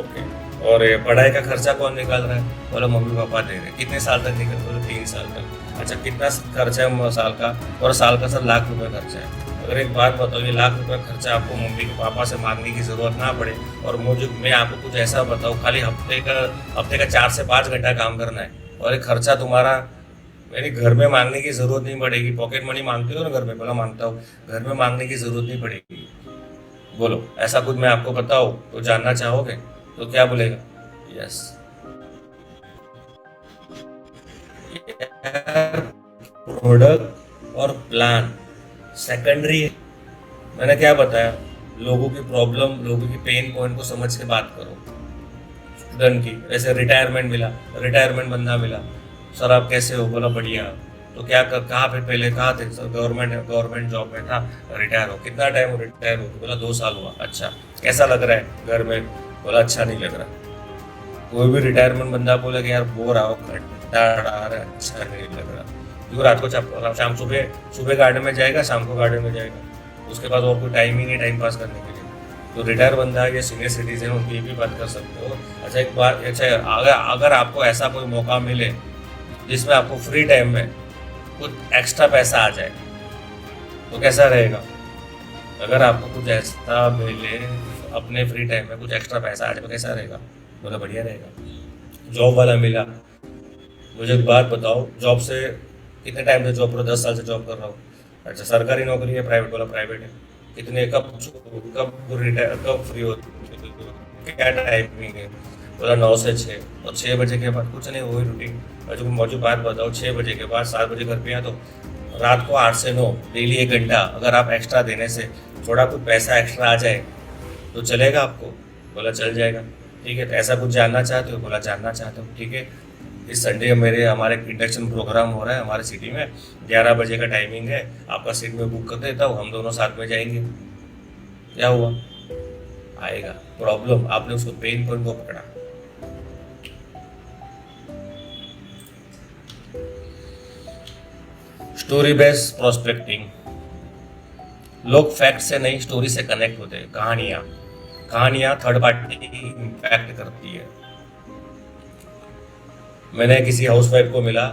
ओके, और पढ़ाई का खर्चा कौन निकाल रहा है, बोला मम्मी पापा दे रहे, कितने साल तक निकल, बोला 3 साल तक, अच्छा कितना खर्चा है साल का, और साल का सर लाख रुपये खर्चा है। अगर एक बात बताओ, ये लाख रुपये खर्चा आपको मम्मी के पापा से मांगने की ज़रूरत ना पड़े, और मैं आपको कुछ ऐसा बताऊँ, खाली हफ्ते का 4 से 5 घंटा काम करना है, और एक खर्चा तुम्हारा मेरे घर में मांगने की ज़रूरत नहीं पड़ेगी। पॉकेट मनी मांगते हो ना घर में, बोला मांगता हूँ, घर में मांगने की ज़रूरत नहीं पड़ेगी। बोलो ऐसा कुछ मैं आपको बताऊँ तो जानना चाहोगे, तो क्या बोलेगा, यस। प्रोडक्ट और प्लान सेकेंडरी है। मैंने क्या बताया, लोगों की प्रॉब्लम, लोगों की पेन पॉइंट को समझ के बात करो। स्टूडेंट की जैसे रिटायरमेंट बंदा मिला, सर आप कैसे हो, बोला बढ़िया, तो क्या कहाँ पे पहले कहाँ थे, सर गवर्नमेंट जॉब में था, रिटायर हो, कितना टाइम रिटायर हो, बोला 2 साल हुआ, अच्छा कैसा लग रहा है घर में, बोला अच्छा नहीं लग रहा। कोई भी रिटायरमेंट बंदा बोले कि यार बोर आओ, अच्छा नहीं लग रहा, क्यों, रात को शाम सुबह गार्डन में जाएगा, शाम को गार्डन में जाएगा, उसके बाद और कोई टाइम ही नहीं टाइम पास करने के लिए। तो रिटायर बंदा या सीनियर सिटीजन उनकी ये भी बात कर सकते हो। अच्छा एक बात, अच्छा अगर आपको ऐसा कोई मौका मिले जिसमें आपको फ्री टाइम में कुछ एक्स्ट्रा पैसा आ जाए तो कैसा रहेगा। अगर आपको कुछ ऐसा मिले अपने फ्री टाइम में कुछ एक्स्ट्रा पैसा आ जाए तो कैसा रहेगा, बोला बढ़िया रहेगा। जॉब वाला मिला, मुझे एक बात बताओ, जॉब से कितने टाइम से जॉब करो, 10 साल से जॉब कर रहा हूँ, अच्छा सरकारी नौकरी है प्राइवेट, बोला प्राइवेट है, कितने कब फ्री होती, क्या टाइमिंग है, बोला 9 से 6, और 6 बजे के बाद कुछ नहीं, वही रूटीन। और जो मौजूद बात बताओ, 6 बजे के बाद 7 बजे घर पे आया तो रात को 8 से 9 डेली 1 घंटा अगर आप एक्स्ट्रा देने से थोड़ा कुछ पैसा एक्स्ट्रा आ जाए तो चलेगा आपको, बोला चल जाएगा, ठीक है। तो ऐसा कुछ जानना चाहते हो, बोला जानना चाहते हो, ठीक है। इस संडे हमारे इंडक्शन प्रोग्राम हो रहा है हमारे सिटी में, 11 बजे का टाइमिंग है, आपका सीट में बुक कर देता हूँ, हम दोनों साथ में जाएंगे। क्या हुआ, आएगा प्रॉब्लम, आपने उसको पेन पॉइंट को पकड़ा। स्टोरी बेस्ड प्रोस्पेक्टिंग, लोग फैक्ट से नहीं स्टोरी से कनेक्ट होते हैं। कहानियां थर्ड पार्टी इम्पैक्ट करती है। मैंने किसी हाउसवाइफ को मिला,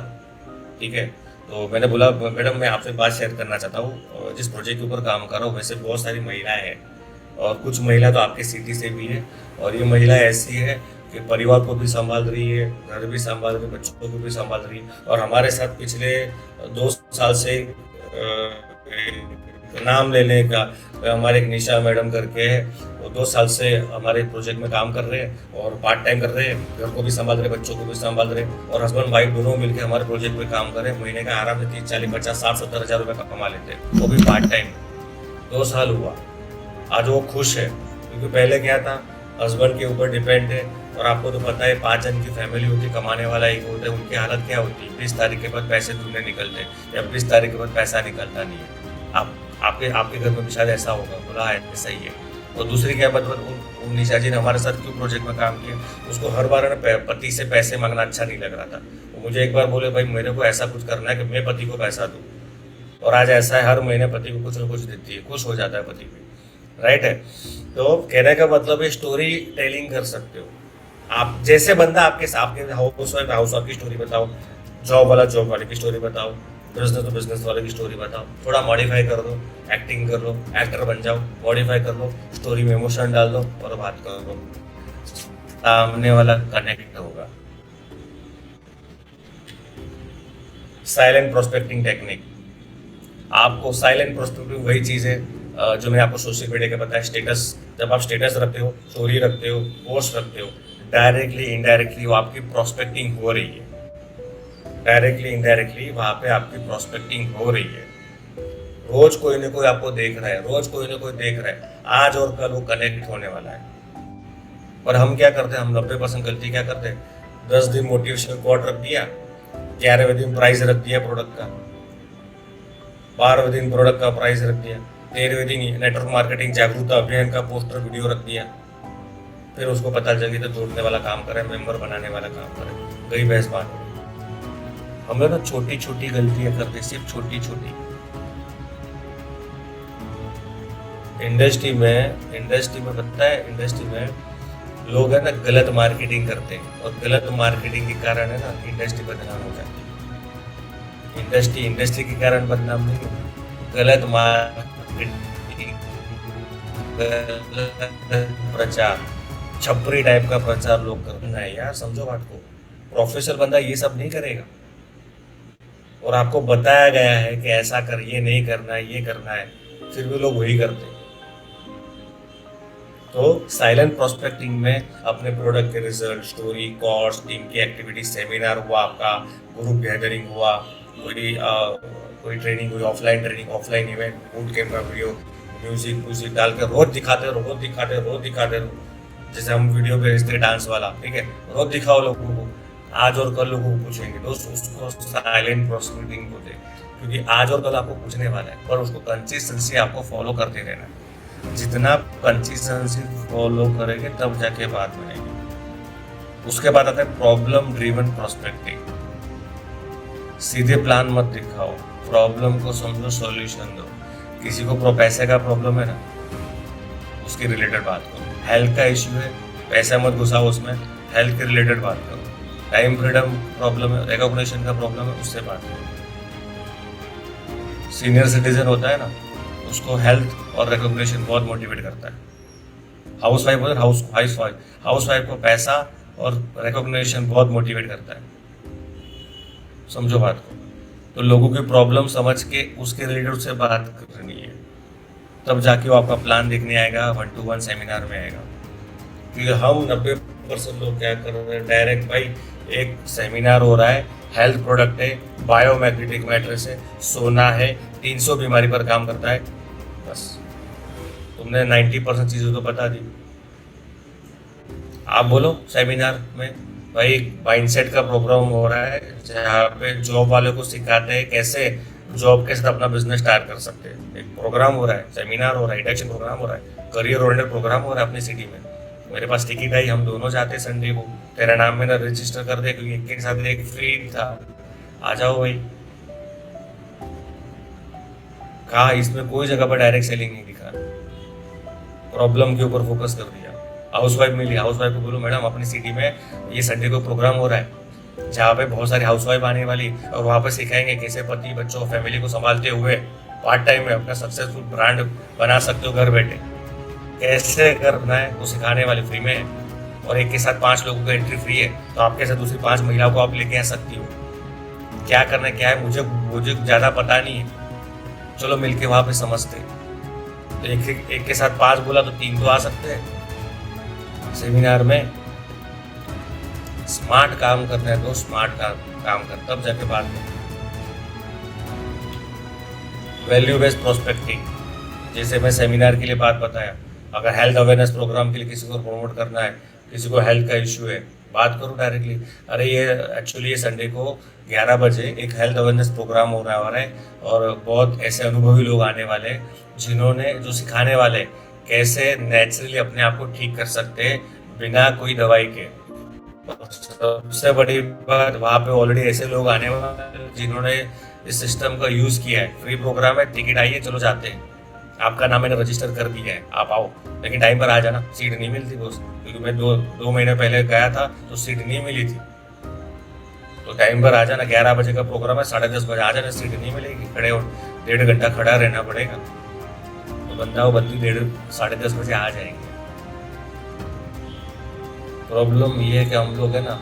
ठीक है, तो मैंने बोला मैडम मैं आपसे बात शेयर करना चाहता हूँ, जिस प्रोजेक्ट के ऊपर काम कर रहा हूँ वैसे बहुत सारी महिलाएं हैं, और कुछ महिला तो आपके सिटी से भी है, और ये महिला ऐसी है कि परिवार को भी संभाल रही है, घर भी संभाल रही है, बच्चों को भी संभाल रही है, और हमारे साथ पिछले 2 साल से नाम लेने का हमारे एक निशा मैडम करके है, वो 2 साल से हमारे प्रोजेक्ट में काम कर रहे हैं और पार्ट टाइम कर रहे हैं, घर को भी संभाल रहे, बच्चों को भी संभाल रहे, और हस्बैंड वाइफ दोनों मिलकर हमारे प्रोजेक्ट पे काम कर रहे हैं। महीने का आराम से 30, 40, 50, 60, 70 हज़ार रुपये का कमा लेते हैं, वो भी पार्ट टाइम। 2 साल हुआ, आज वो खुश है, क्योंकि पहले क्या था, हस्बैंड के ऊपर डिपेंड है, और आपको तो पता है 5 जन की फैमिली होती, कमाने वाला एक होता है, उनकी हालत क्या होती है, 20 तारीख के बाद पैसे ढूंढने निकलते हैं, या 20 तारीख के बाद पैसा निकलता नहीं है। आपके घर में भी शायद ऐसा होगा, बोला ऐसा ही है। और दूसरी क्या बात, निशा जी ने हमारे साथ क्यों प्रोजेक्ट में काम किया, उसको हर बार पति से पैसे मांगना अच्छा नहीं लग रहा था। वो मुझे एक बार बोले भाई मेरे को ऐसा कुछ करना है कि मैं पति को पैसा दूँ, और आज ऐसा है हर महीने पति को कुछ न कुछ देती है, खुश हो जाता है पति भी, राइट है। तो कहने का मतलब है स्टोरी टेलिंग कर सकते हो आप, जैसे बंदा आपके हाउस वाइफ की स्टोरी बताओ, जॉब वाला जॉब वाले की स्टोरी बताओ, बिजनेस तो बिजनेस वाले की स्टोरी बताओ, थोड़ा मॉडिफाई कर दो, एक्टिंग कर लो, एक्टर बन जाओ, मॉडिफाई कर लो, स्टोरी में इमोशन डाल दो और बात कर लो, सामने वाला कनेक्ट होगा। साइलेंट प्रोस्पेक्टिंग टेक्निक, आपको साइलेंट प्रोस्पेक्टिंग वही चीज़ है जो मैंने आपको सोशल मीडिया के बताया। स्टेटस, जब आप स्टेटस रखते हो, स्टोरी रखते हो, पोस्ट रखते हो, डायरेक्टली इनडायरेक्टली वो आपकी प्रोस्पेक्टिंग हो रही है। डायरेक्टली इनडायरेक्टली वहाँ पे आपकी प्रोस्पेक्टिंग हो रही है। रोज कोई ना कोई आपको देख रहा है, रोज कोई ना कोई देख रहा है, आज और कल वो कनेक्ट होने वाला है। और हम क्या करते हैं, हम 90% गलती क्या करते हैं, 10 दिन मोटिवेशनल कोट रख दिया, 11वें दिन प्राइस रख दिया प्रोडक्ट का, 12वें दिन प्रोडक्ट का प्राइस रख दिया, 13वें दिन नेटवर्क मार्केटिंग जागरूकता अभियान का पोस्टर वीडियो रख दिया। फिर उसको पता चल तो जोड़ने वाला काम करे, मेंबर बनाने वाला काम करे, गई बहस बात हो। हम लोग ना छोटी छोटी गलतियां करते, सिर्फ छोटी छोटी। इंडस्ट्री में पता है, इंडस्ट्री में लोग है ना गलत मार्केटिंग करते हैं, और गलत मार्केटिंग के कारण है ना इंडस्ट्री बदनाम हो जाती है। इंडस्ट्री के कारण बदनाम नहीं होती, गलत मार्केटिंग, प्रचार, छपरी टाइप का प्रचार लोग करते हैं यार। समझो बात को, प्रोफेशनल बंदा ये सब नहीं करेगा। और आपको बताया गया है कि ऐसा कर, ये नहीं करना है, ये करना है, फिर भी लोग वही करते हैं। तो साइलेंट प्रोस्पेक्टिंग में अपने प्रोडक्ट के रिजल्ट, स्टोरी, कोर्स, टीम की एक्टिविटी, सेमिनार हुआ, आपका ग्रुप गैदरिंग हुआ, कोई ट्रेनिंग हुई, offline training, offline event, boot camp का वीडियो, म्यूजिक डाल के रोज दिखाते रहो। जैसे हम वीडियो भेजते डांस वाला, ठीक है, रोज दिखाओ लोगों को, आज और कल लोगों को पूछेंगे दोस्त, उसको साइलेंट प्रोस्पेक्टिंग बोलते हैं। क्योंकि आज और कल आपको पूछने वाला है, पर उसको कंसिस्टेंसी आपको फॉलो करते रहना है। जितना कंसिस्टेंसी फॉलो करेंगे तब जाके बात बनेगी। उसके बाद आता है प्रॉब्लम ड्रिवन प्रोस्पेक्टिंग। सीधे प्लान मत दिखाओ, प्रॉब्लम को समझो, सॉल्यूशन दो। किसी को पैसे का प्रॉब्लम है ना, उसके रिलेटेड बात करो। हेल्थ का इश्यू है, पैसा मत घुसाओ उसमें, हेल्थ के रिलेटेड बात करो। टाइम फ्रीडम प्रॉब्लम है, रिकॉग्निशन का प्रॉब्लम है, उससे बात करो। सीनियर सिटीजन होता है ना, उसको हेल्थ और रिकॉग्निशन बहुत मोटिवेट करता है। हाउस वाइफ को पैसा और रिकॉग्निशन बहुत मोटिवेट करता है। समझो बात को। तो लोगों की प्रॉब्लम समझ के उसके रिलेटेड उससे बात करनी है, तब जाके वो आपका प्लान देखने आएगा, 1-to-1 सेमिनार में आएगा। क्योंकि हम 90% लोग क्या कर रहे हैं, डायरेक्ट भाई एक सेमिनार हो रहा है, हेल्थ प्रोडक्ट है, बायोमैग्नेटिक मैट्रेस है, सोना है, 300 बीमारी पर काम करता है, बस तुमने 90% चीज़ें तो बता दी। आप बोलो सेमिनार में भाई माइंडसेट का प्रोग्राम हो रहा है, जहाँ पे जॉब वाले को सिखाते हैं कैसे जॉब के साथ अपना बिजनेस स्टार्ट कर सकते हैं। एक प्रोग्राम हो रहा है, सेमिनार हो रहा है, इंडक्शन प्रोग्राम हो रहा है, करियर ओरिएंटेड प्रोग्राम हो रहा है अपनी सिटी में। मेरे पास टिकट आई, हम दोनों जाते हैं संडे को, तेरा नाम मैंने रजिस्टर कर दिया क्योंकि एक के साथ एक फ्री था। आ जाओ भाई। कहा इसमें कोई जगह पर डायरेक्ट सेलिंग नहीं दिखा, प्रॉब्लम के ऊपर फोकस कर दिया। हाउस वाइफ मिली, हाउस वाइफ को बोलो मैडम अपनी सिटी में ये संडे को प्रोग्राम हो रहा है जहाँ पे बहुत सारी हाउस वाइफ आने वाली, और वहाँ पर सिखाएंगे कैसे पति बच्चों फैमिली को संभालते हुए पार्ट टाइम में अपना सक्सेसफुल ब्रांड बना सकते हो घर बैठे, कैसे करना है वो सिखाने वाले फ्री में है। और एक के साथ 5 लोगों को एंट्री फ्री है, तो आपके साथ दूसरी 5 महिलाओं को आप लेके आ सकती हो। क्या करना है क्या है मुझे ज़्यादा पता नहीं है, चलो मिलके वहाँ पे समझते। तो एक के साथ 5 बोला तो 3 तो आ सकते हैं सेमिनार में। स्मार्ट काम करना है तो स्मार्ट काम कर, तब जाके बात में। वैल्यू बेस्ड प्रोस्पेक्टिंग, जैसे मैं सेमिनार के लिए बात बताया, अगर हेल्थ अवेयरनेस प्रोग्राम के लिए किसी को प्रमोट करना है, किसी को हेल्थ का इश्यू है, बात करो डायरेक्टली, अरे ये एक्चुअली ये संडे को 11 बजे एक हेल्थ अवेयरनेस प्रोग्राम हो रहा है और बहुत ऐसे अनुभवी लोग आने वाले जिन्होंने जो सिखाने वाले कैसे नेचुरली अपने आप को ठीक कर सकते हैं बिना कोई दवाई के। सबसे बड़ी बात, वहाँ पे ऑलरेडी ऐसे लोग आने वाले जिन्होंने इस सिस्टम का यूज किया है। फ्री प्रोग्राम है, टिकट आइए, चलो जाते हैं, आपका नाम मैंने रजिस्टर कर दिया है, आप आओ, लेकिन टाइम पर आ जाना, सीट नहीं मिलती दोस्त, क्योंकि मैं दो महीने पहले गया था तो सीट नहीं मिली थी। तो टाइम पर आ जाना, 11 बजे का प्रोग्राम है, 10:30 बजे आ जाना, सीट नहीं मिलेगी, खड़े हो 1.5 घंटा खड़ा रहना पड़ेगा, तो बंदा वो बंदी 10:30 बजे आ जाएंगे। प्रॉब्लम ये है कि हम लोग है ना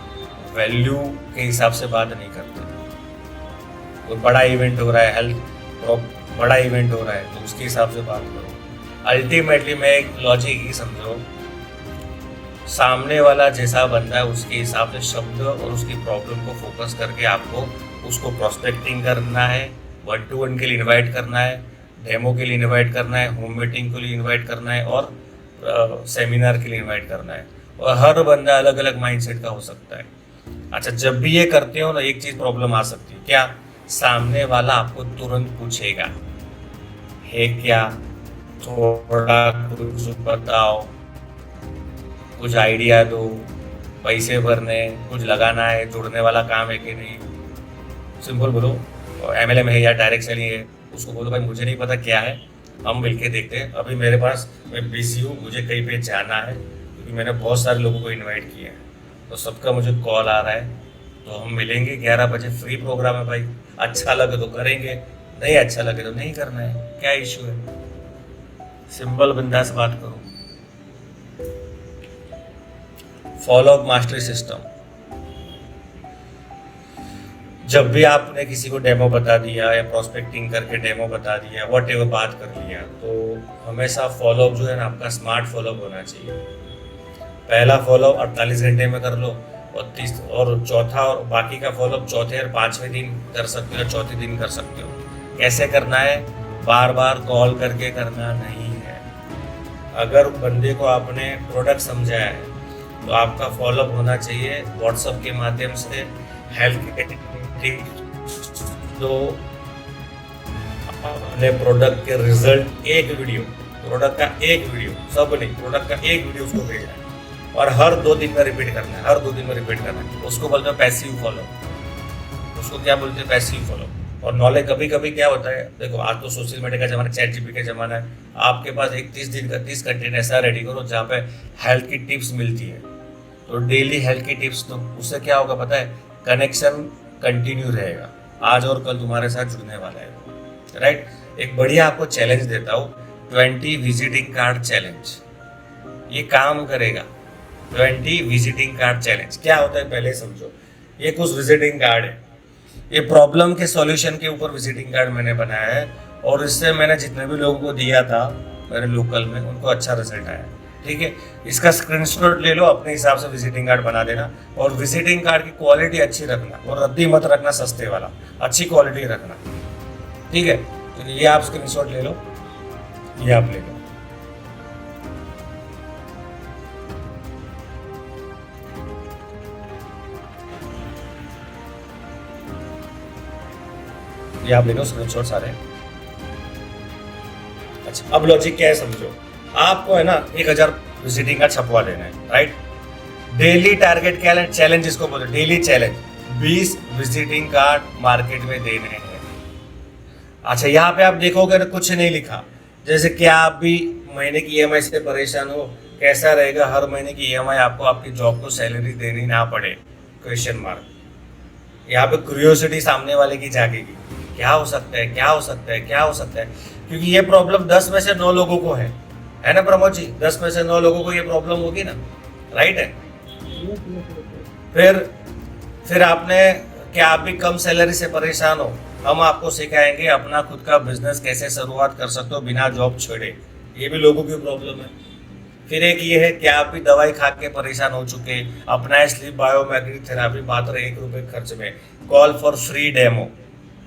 वैल्यू के हिसाब से बात नहीं करते। कोई बड़ा इवेंट हो रहा है, हेल्थ बड़ा इवेंट हो रहा है, तो उसके हिसाब से बात करो। अल्टीमेटली मैं एक लॉजिक ही समझो, सामने वाला जैसा बंदा है उसके हिसाब से शब्द और उसकी प्रॉब्लम को फोकस करके आपको उसको प्रोस्पेक्टिंग करना है, 1-to-1 के लिए इनवाइट करना है, डेमो के लिए इनवाइट करना है, होम मीटिंग के लिए इनवाइट करना है और सेमिनार के लिए इनवाइट करना है। और हर बंदा अलग अलग माइंडसेट का हो सकता है। अच्छा, जब भी ये करते हो ना, एक चीज़ प्रॉब्लम आ सकती है, क्या? सामने वाला आपको तुरंत पूछेगा, है क्या, थोड़ा कुछ बताओ, कुछ आइडिया दो, पैसे भरने, कुछ लगाना है, जुड़ने वाला काम है कि नहीं। सिंपल बोलो, MLM है या डायरेक्ट सेलिंग है, उसको बोलो भाई मुझे नहीं पता क्या है, हम मिलके देखते हैं। अभी मेरे पास, मैं बिजी हूँ, मुझे कहीं पे जाना है, क्योंकि मैंने बहुत सारे लोगों को इनवाइट किया है, तो सबका मुझे कॉल आ रहा है, तो हम मिलेंगे 11 बजे, फ्री प्रोग्राम है भाई, अच्छा लगे तो करेंगे, नहीं अच्छा लगे तो नहीं करना है, क्या इशू है। सिंपल बिंदास बात करो। फॉलो अप मास्टरी सिस्टम, जब भी आपने किसी को डेमो बता दिया या प्रोस्पेक्टिंग करके डेमो बता दिया, वट एवर बात कर लिया, तो हमेशा फॉलोअप जो है ना आपका स्मार्ट फॉलोअप होना चाहिए। पहला फॉलोअप 48 घंटे में कर लो, और चौथा और बाकी का फॉलोअप चौथे और 5वें दिन कर सकते हो, चौथे दिन कर सकते हो। कैसे करना है? बार बार कॉल करके करना नहीं है। अगर बंदे को आपने प्रोडक्ट समझाया है तो आपका फॉलोअप होना चाहिए व्हाट्सएप के माध्यम से, हेल्थ तो अपने प्रोडक्ट के रिजल्ट, एक वीडियो, प्रोडक्ट का एक वीडियो, सब नहीं, प्रोडक्ट का एक वीडियो उसको भेजना है और हर 2 दिन में रिपीट करना है, हर 2 दिन में रिपीट करना है। उसको बोलते हैं पैसिव फॉलो, उसको क्या बोलते हैं? Passive follow. और नॉलेज कभी कभी क्या होता है, देखो आज तो सोशल मीडिया का जमाना, ChatGPT का जमाना है, आपके पास एक 30 दिन का 30 कंटेंट ऐसा रेडी करो जहाँ पे हेल्थ की टिप्स मिलती है, तो डेली हेल्थ की टिप्स, तो उससे क्या होगा पता है? कनेक्शन कंटिन्यू रहेगा, आज और कल तुम्हारे साथ जुड़ने वाला है, राइट। एक बढ़िया आपको चैलेंज देता हूँ, 20 विजिटिंग कार्ड चैलेंज, ये काम करेगा। 20 विजिटिंग कार्ड चैलेंज क्या होता है पहले समझो। ये कुछ विजिटिंग कार्ड है, ये प्रॉब्लम के सॉल्यूशन के ऊपर विजिटिंग कार्ड मैंने बनाया है, और इससे मैंने जितने भी लोगों को दिया था मेरे लोकल में, उनको अच्छा रिजल्ट आया। ठीक है, इसका स्क्रीनशॉट ले लो, अपने हिसाब से विजिटिंग कार्ड बना देना, और विजिटिंग कार्ड की क्वालिटी अच्छी रखना, और रद्दी मत रखना सस्ते वाला, अच्छी क्वालिटी रखना। ठीक है, तो ये आप स्क्रीनशॉट ले लो, ये आप ले लो। ये आप ले लो स्क्रीनशॉट सारे। अच्छा, अब लॉजिक क्या है समझो। आपको है ना 1000 विजिटिंग कार्ड छपवा देना है, राइट। डेली टारगेट क्या चैलेंज इसको बोलते हैं, daily challenge 20 visiting card market में देने हैं। अच्छा, यहाँ पे आप देखोगे तो कुछ नहीं लिखा, जैसे क्या आप भी महीने की EMI से परेशान हो, कैसा रहेगा हर महीने की EMI आपको आपकी जॉब को सैलरी देनी ना पड़े, क्वेश्चन मार्क। यहाँ पे क्यूरियोसिटी सामने वाले की जागेगी, क्या हो सकता है, क्या हो सकता है, क्या हो सकता है, क्योंकि ये प्रॉब्लम 10 में से 9 लोगों को है ना प्रमोद जी, 10 में से 9 लोगों को ये प्रॉब्लम होगी ना, राइट है। फिर आपने, क्या आप भी कम सैलरी से परेशान हो, हम आपको सिखाएंगे अपना खुद का बिजनेस कैसे शुरुआत कर सकते हो बिना जॉब छोड़े, ये भी लोगों की प्रॉब्लम है। फिर एक ये है कि आप भी दवाई खा के परेशान हो चुके, अपना स्लीप बायोमैग्नेटिक थेरेपी मात्र 1 रुपए खर्च में, कॉल फॉर फ्री डेमो,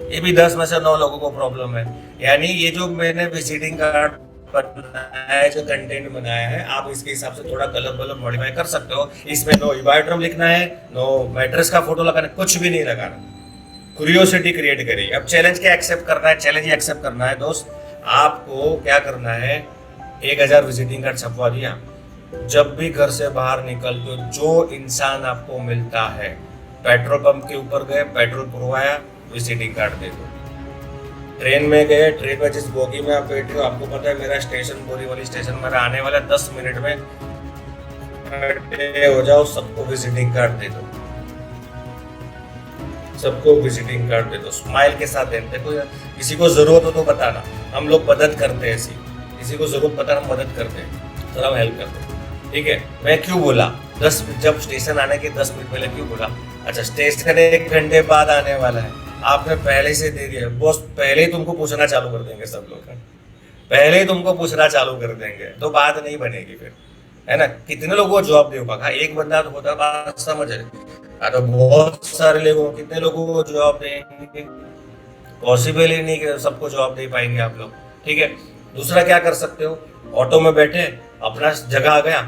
ये भी 10 में से 9 लोगों को प्रॉब्लम है। यानी ये जो मैंने विजिटिंग कार्ड बनाया है, जो कंटेंट बनाया है, आप इसके हिसाब से थोड़ा कलर वलर मॉडिफाई कर सकते हो। इसमें नो इबायोड्रम लिखना है, नो मैट्रेस का फोटो लगाना, कुछ भी नहीं लगाना, क्यूरियोसिटी क्रिएट करिए। अब चैलेंज क्या एक्सेप्ट करना है? चैलेंज एक्सेप्ट करना है दोस्त, आपको क्या करना है, 1000 विजिटिंग कार्ड छपवा दिया, जब भी घर से बाहर निकलते हो जो इंसान आपको मिलता है, पेट्रोल पंप के ऊपर गए, पेट्रोल भरवाया, विजिटिंग कार्ड दे दो। ट्रेन में गए, ट्रेन में जिस बोगी में आप बैठे हो, आपको पता है मेरा स्टेशन बोरीवली स्टेशन मेरा आने वाला 10 मिनट में, हो जाओ, सबको विजिटिंग कार्ड दे दो। सबको विजिटिंग कार्ड दे दो, स्माइल के साथ देते। देखो यार, किसी को जरूरत हो तो बताना, हम लोग मदद करते हैं ऐसी। किसी को जरूरत पता हम मदद करते हैं, थोड़ा हम हेल्प करते हैं, ठीक है। मैं क्यों बोला 10 जब स्टेशन आने के 10 मिनट पहले क्यों बोला? अच्छा, स्टेशन 1 घंटे बाद आने वाला है, आपने पहले से दे दिया बॉस, पहले ही तुमको पूछना चालू कर देंगे सब लोग, पहले ही तुमको पूछना चालू कर देंगे, तो बात नहीं बनेगी फिर, है ना। कितने लोगों को जॉब दे पाएगा? एक बंदा तो होता, बात समझ रहे। तो बहुत सारे लोगों, कितने लोगों को जॉब देंगे? पॉसिबल ही नहीं कि सबको जॉब दे पाएंगे आप लोग, ठीक है। दूसरा क्या कर सकते हो, ऑटो में बैठे, अपना जगह आ गया,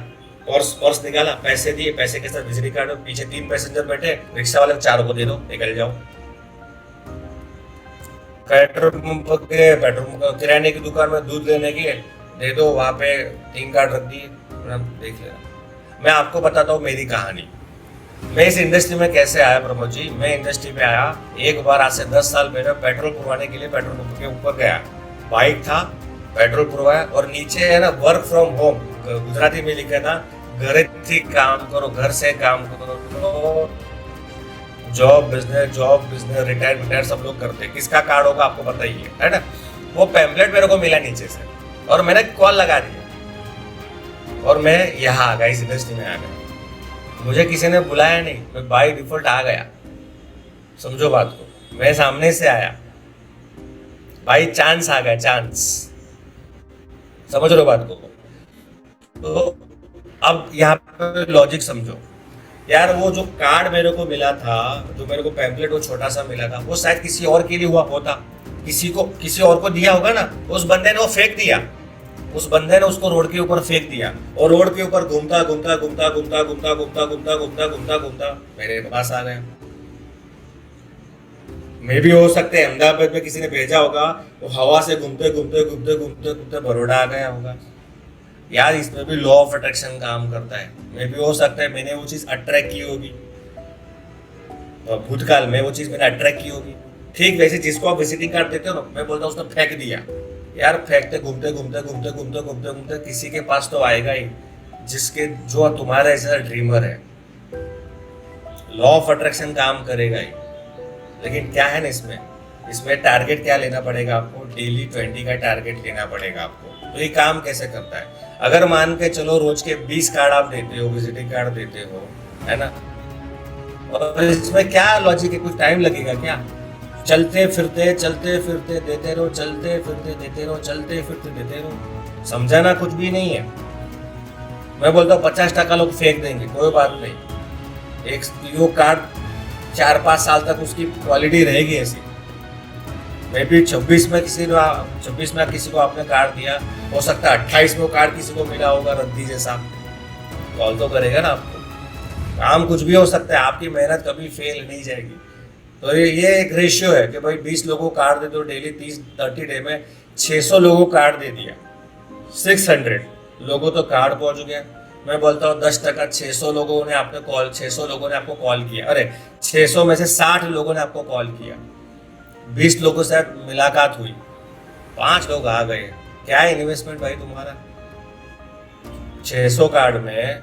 पर्स निकाला, पैसे दिए, पैसे के साथ विजिटिंग कार्ड, पीछे 3 पैसेंजर बैठे, रिक्शा वाले 4 को दे दो, निकल जाओ। पेट्रोल किराने की दुकान में दूध लेने की दे दो, वहां पे 3 कार्ड रख दिए, देख लेना। मैं आपको बताता हूँ मेरी कहानी। मैं इस इंडस्ट्री में कैसे आया प्रमोद जी। मैं इंडस्ट्री में आया एक बार आज से 10 साल पहले, पेट्रोल पुरवाने के लिए पेट्रोल पंप के ऊपर गया, बाइक था, पेट्रोल पुरवाया, और नीचे है ना वर्क फ्रॉम होम, गुजराती में लिखा था, घरेથી काम करो, घर से काम करो। तो जॉब बिजनेस रिटायर सब लोग करते हैं। किसका कार्ड होगा आपको पता ही है ना। वो पैम्पलेट मेरे को मिला नीचे से, और मैंने कॉल लगा दिया, और मैं यहाँ आ गया, इस इंडस्ट्री में आ गया। मुझे किसी ने बुलाया नहीं, मैं बाय डिफॉल्ट आ गया। समझो बात को, मैं सामने से आया, बाई चांस आ गया, चांस। समझ रहे हो बात को? तो अब यहाँ पे लॉजिक समझो यार। वो जो कार्ड मेरे को मिला था, जो मेरे को पैम्पलेट वो छोटा सा मिला था, वो शायद किसी और के लिए हुआ होता, किसी और को दिया होगा ना। उस बंदे ने वो फेंक दिया, उस बंदे ने उसको रोड के ऊपर फेंक दिया, और रोड के ऊपर घूमता मेरे पास आ गया। मे भी हो सकते हैं अहमदाबाद में किसी ने भेजा होगा, वो हवा से घूमते बड़ौदा आ गया होगा। यार इसमें भी लॉ ऑफ अट्रैक्शन काम करता है। मे भी हो सकता है मैंने वो चीज अट्रैक्ट की होगी, भूतकाल में वो चीज मैंने अट्रैक्ट की होगी। ठीक वैसे जिसको आप विजिटिंग कार्ड देते हो ना, मैं बोलता हूँ उसने फेंक दिया। यार फेंकते घूमते किसी के पास तो आएगा ही, जिसके जो तुम्हारा ऐसा ड्रीमर है। लॉ ऑफ अट्रैक्शन काम करेगा ही। लेकिन क्या है ना, इसमें टारगेट क्या लेना पड़ेगा आपको? डेली 20 का टारगेट लेना पड़ेगा आपको। तो ये काम कैसे करता है? अगर मान के चलो रोज के 20 कार्ड आप देते हो, विजिटिंग कार्ड देते हो, है ना, और इसमें क्या लॉजिक है? कुछ टाइम लगेगा क्या? चलते फिरते देते रहो, चलते फिरते देते रहो। समझाना कुछ भी नहीं है। मैं बोलता हूँ 50% लोग फेंक देंगे, कोई बात नहीं। एक यो कार्ड 4-5 साल तक उसकी क्वालिटी रहेगी ऐसी। मे भी 26 में किसी को आपने कार्ड दिया, हो सकता है 28 में वो कार्ड किसी को मिला होगा रद्दी जैसा, कॉल तो करेगा ना आपको। काम कुछ भी हो सकता है, आपकी मेहनत कभी फेल नहीं जाएगी। तो ये एक रेशियो है कि भाई 20 लोगों को कार्ड दे दो डेली, 30 डे में 600 लोगों को कार्ड दे दिया, 600 लोगों तो कार्ड पहुंच गया। मैं बोलता हूँ 10% 600 लोगों ने आपको कॉल किया। अरे 600 में से 60 लोगों ने आपको कॉल किया, 20 लोगों से मुलाकात हुई, 5 लोग आ गए। क्या इन्वेस्टमेंट भाई तुम्हारा? 600 कार्ड में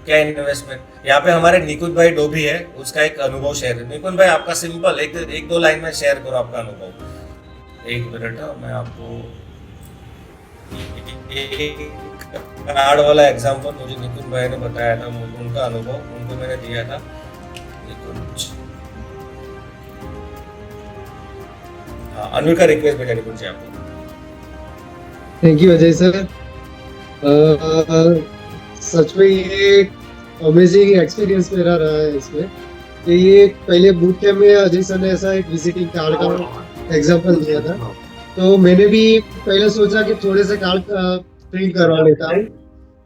क्या इन्वेस्टमेंट? यहाँ पे हमारे निकुंज भाई डोभी है, उसका एक अनुभव शेयर है। निकुंज भाई आपका सिंपल एक दो लाइन में शेयर करो आपका अनुभव। 1 मिनट, मैं आपको कार्ड वाला एग्जांपल मुझे निकुंज भाई ने बताया था, उनका अनुभव उनको मैंने दिया था। निकुंज, हाँ, अनिल का रिक्वेस्ट भेजा निकुंज जी आपको। Thank you Ajay sir. सच में ये अमेजिंग एक्सपीरियंस मेरा रहा है इसमें कि ये पहले बूट कैंप में अजय सर ने ऐसा एक विजिटिंग कार्ड का एग्जांपल दिया था, तो मैंने भी पहले सोचा कि थोड़े से कार्ड प्रिंट करवा लेता हूँ।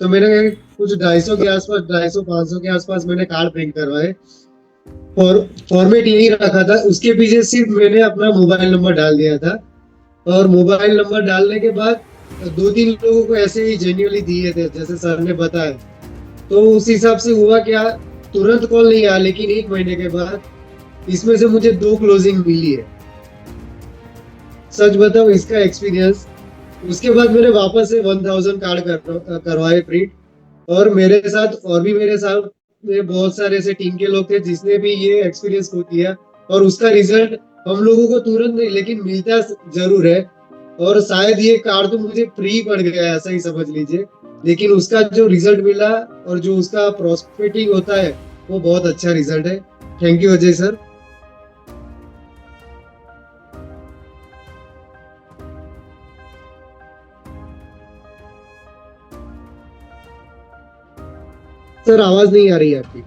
तो मैंने कुछ 250 के आसपास, 250-500 के आसपास मैंने कार्ड प्रिंट करवाए, और फॉर्मेट यही रखा था। उसके पीछे सिर्फ मैंने अपना मोबाइल नंबर डाल दिया था, और मोबाइल नंबर डालने के बाद 2-3 लोगों को ऐसे ही जेन्युइनली दिए थे जैसे सर ने बताया। तो उस हिसाब से हुआ क्या, तुरंत कॉल नहीं आया, लेकिन 1 महीने के बाद इसमें से मुझे 2 क्लोजिंग मिली है। सच बताऊं इसका एक्सपीरियंस। उसके बाद मैंने वापस से 1000 कार्ड करवाए प्रिंट, और मेरे साथ में बहुत सारे ऐसे टीम के लोग थे जिसने भी ये एक्सपीरियंस को किया और उसका रिजल्ट हम लोगों को तुरंत नहीं लेकिन मिलता जरूर है। और शायद ये कार तो मुझे फ्री पड़ गया ऐसा ही समझ लीजिए, लेकिन उसका जो रिजल्ट मिला और जो उसका प्रॉस्पेक्टिंग होता है वो बहुत अच्छा रिजल्ट है। Thank you Ajay sir. Sir आवाज नहीं आ रही है आपकी।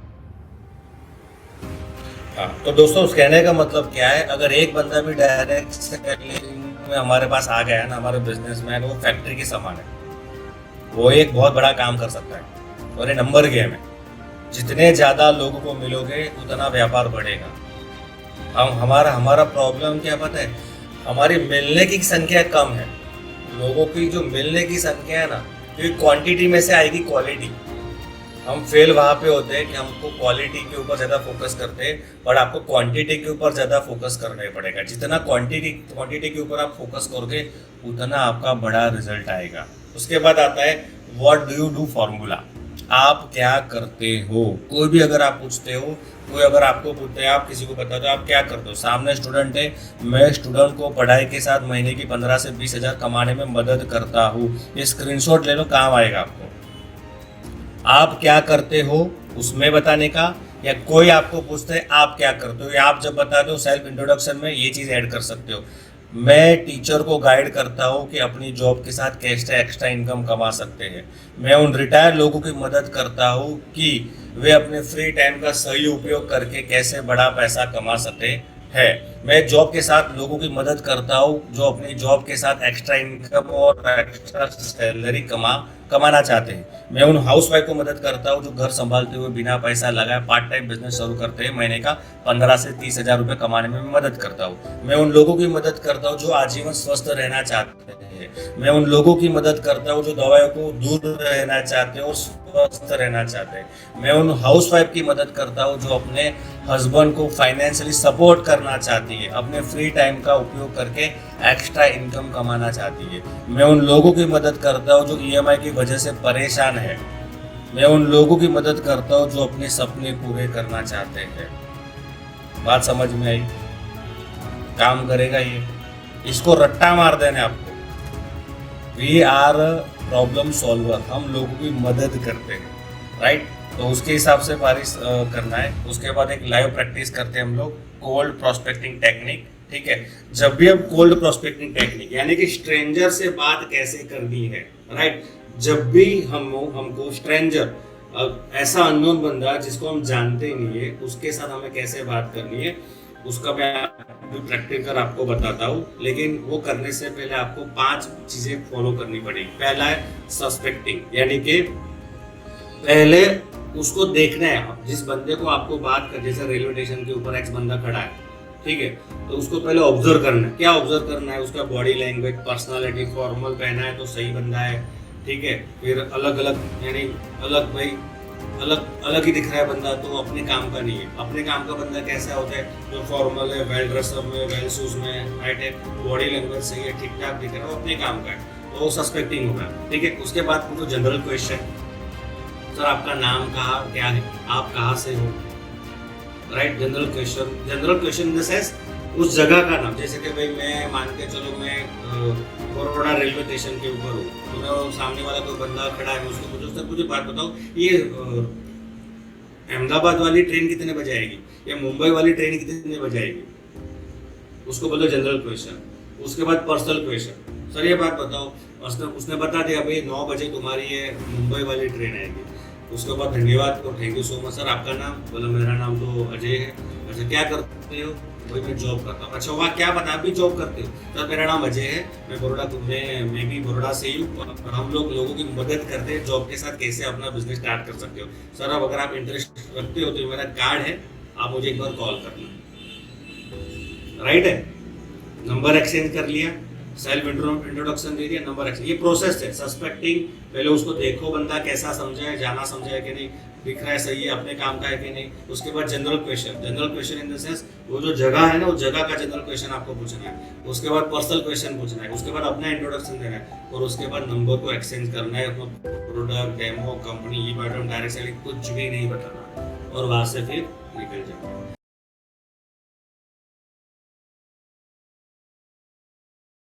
हाँ, तो दोस्तों उस कहने का मतलब क्या है, अगर एक बंदा भी डायरेक्ट सेलिंग में हमारे पास आ गया है ना, हमारे बिजनेस में, वो फैक्ट्री की समान है, वो एक बहुत बड़ा काम कर सकता है। और ये नंबर गेम है, जितने ज्यादा लोगों को मिलोगे उतना व्यापार बढ़ेगा। हम हमारा प्रॉब्लम क्या पता है, हमारी मिलने की संख्या कम है। लोगों की जो मिलने की संख्या है ना, क्योंकि क्वांटिटी में से आएगी क्वालिटी। हम फेल वहाँ पे होते हैं कि हमको क्वालिटी के ऊपर ज़्यादा फोकस करते हैं, पर आपको क्वांटिटी के ऊपर ज़्यादा फोकस करना ही पड़ेगा। जितना क्वांटिटी के ऊपर आप फोकस करोगे उतना आपका बड़ा रिजल्ट आएगा। उसके बाद आता है what do you do formula, आप क्या करते हो। कोई भी अगर आप पूछते हो, कोई अगर आपको पूछते हैं, आप किसी को बताते हो आप क्या करते हो, सामने स्टूडेंट है, मैं स्टूडेंट को पढ़ाई के साथ महीने की 15 से 20 हज़ार कमाने में मदद करता हूँ, ये स्क्रीनशॉट ले लो, काम आएगा आपको। आप क्या करते हो उसमें बताने का, या कोई आपको पूछते है आप क्या करते हो, या आप जब बताते हो सेल्फ इंट्रोडक्शन में ये चीज़ ऐड कर सकते हो। मैं टीचर को गाइड करता हूँ कि अपनी जॉब के साथ कैसे एक्स्ट्रा इनकम कमा सकते हैं। मैं उन रिटायर लोगों की मदद करता हूँ कि वे अपने फ्री टाइम का सही उपयोग करके कैसे बड़ा पैसा कमा सकते हैं। मैं जॉब के साथ लोगों की मदद करता हूँ जो अपनी जॉब के साथ एक्स्ट्रा इनकम और एक्स्ट्रा सैलरी कमाना चाहते हैं। मैं उन हाउसवाइफ को मदद करता हूँ जो घर संभालते हुए बिना पैसा लगाए पार्ट टाइम बिजनेस शुरू करते हैं, महीने का 15 से 30 हज़ार रुपये कमाने में मैं मदद करता हूँ। मैं उन लोगों की मदद करता हूँ जो आजीवन स्वस्थ रहना चाहते हैं। मैं उन लोगों की मदद करता हूँ जो दवाइयों को दूर रहना चाहते हैं और स्वस्थ रहना चाहते हैं। मैं उन हाउसवाइफ की मदद करता हूँ जो अपने हस्बैंड को फाइनेंशियली सपोर्ट करना चाहती है, अपने फ्री टाइम का उपयोग करके एक्स्ट्रा इनकम कमाना चाहती है। मैं उन लोगों की मदद करता हूँ जो ईएमआई की वजह से परेशान है। मैं उन लोगों की मदद करता हूँ जो अपने सपने पूरे करना चाहते हैं। बात समझ में आई? काम करेगा ये, इसको रट्टा मार देना आपको। वी आर प्रॉब्लम सॉल्वर, हम लोगों की मदद करते हैं, राइट? तो उसके हिसाब से बारिश करना है। उसके बाद एक लाइव प्रैक्टिस करते हैं हम लोग, कोल्ड प्रोस्पेक्टिंग टेक्निक, ठीक है? जब भी हम कोल्ड प्रोस्पेक्टिंग टेक्निक यानी कि स्ट्रेंजर से बात कैसे करनी है, राइट? जब भी हमको स्ट्रेंजर, ऐसा अननोन बंदा जिसको हम जानते ही नहीं है, उसके साथ हमें कैसे बात करनी है, उसका मैं प्रैक्टिकल आपको बताता हूँ। लेकिन वो करने से पहले आपको 5 चीजें फॉलो करनी पड़ेगी। पहला है सस्पेक्टिंग, यानी कि पहले उसको देखना है। जिस बंदे को आपको बात कर, जैसे रेलवे स्टेशन के ऊपर एक्स बंदा खड़ा है, ठीक है, तो उसको पहले ऑब्जर्व करना है। क्या ऑब्जर्व करना है? उसका बॉडी लैंग्वेज, पर्सनालिटी, फॉर्मल पहना है तो सही बंदा है, ठीक है? फिर अलग अलग, यानी अलग भाई अलग ही दिख रहा है बंदा तो अपने काम का नहीं है। अपने काम का बंदा कैसा होता है? जो फॉर्मल है, वेल ड्रेसअप में, वेल शूज में, राइट है, बॉडी लैंग्वेज सही है, ठीक ठाक दिख रहा है, वो अपने काम का है, तो वो सस्पेक्टिंग होगा, ठीक है? उसके बाद पूछो जनरल क्वेश्चन, सर आपका नाम क्या है, आप कहाँ से हो, right? General question in the sense उस जगह का नाम। जैसे कि भाई मैं मान के चलो मैं बड़ौदा रेलवे स्टेशन के ऊपर हूँ, तो मैं सामने वाला कोई बंदा खड़ा है, मैं उसको पूछूँ सर मुझे बात बताओ, ये अहमदाबाद वाली ट्रेन कितने बजे आएगी, या मुंबई वाली ट्रेन कितने बजे आएगी, उसको बोलो जनरल क्वेश्चन। उसके बाद पर्सनल क्वेश्चन, सर ये बात बताओ, उसने बता दिया भाई 9 बजे तुम्हारी ये मुंबई वाली ट्रेन आएगी। उसके बाद धन्यवाद, तो thank you so much. Sir आपका नाम? बोला मेरा नाम तो अजय है। अच्छा क्या करते हो? भाई मैं जॉब करता हूँ। अच्छा वहाँ क्या बता, आप भी जॉब करते हो? सर मेरा नाम अजय है, मैं मैं भी बड़ौदा से ही हूँ, और हम लोग लोगों की मदद करते हैं जॉब के साथ कैसे अपना बिजनेस स्टार्ट कर सकते हो। सर अब अगर आप इंटरेस्ट रखते हो तो मेरा कार्ड है, आप मुझे एक बार कॉल करना, राइट है? नंबर एक्सचेंज कर लिया, सेल्फ इंट्रोडक्शन दे दिया, नंबर एक्सचेंज। ये प्रोसेस है सस्पेक्टिंग। पहले उसको देखो बंदा कैसा समझा है, जाना समझा है कि नहीं, दिख रहा है सही है, अपने काम का है कि नहीं। उसके बाद general question in the sense वो जो जगह है ना, उस जगह का जनरल क्वेश्चन आपको पूछना है। उसके बाद पर्सनल क्वेश्चन पूछना है, उसके बाद अपना इंट्रोडक्शन देना है, और उसके बाद नंबर को एक्सचेंज करना है, अपना प्रोडक्ट, डेमो, कंपनी, ई मैडम, डायरेक्ट सेलिंग कुछ भी नहीं बताना, और वहां से फिर निकल जाओ।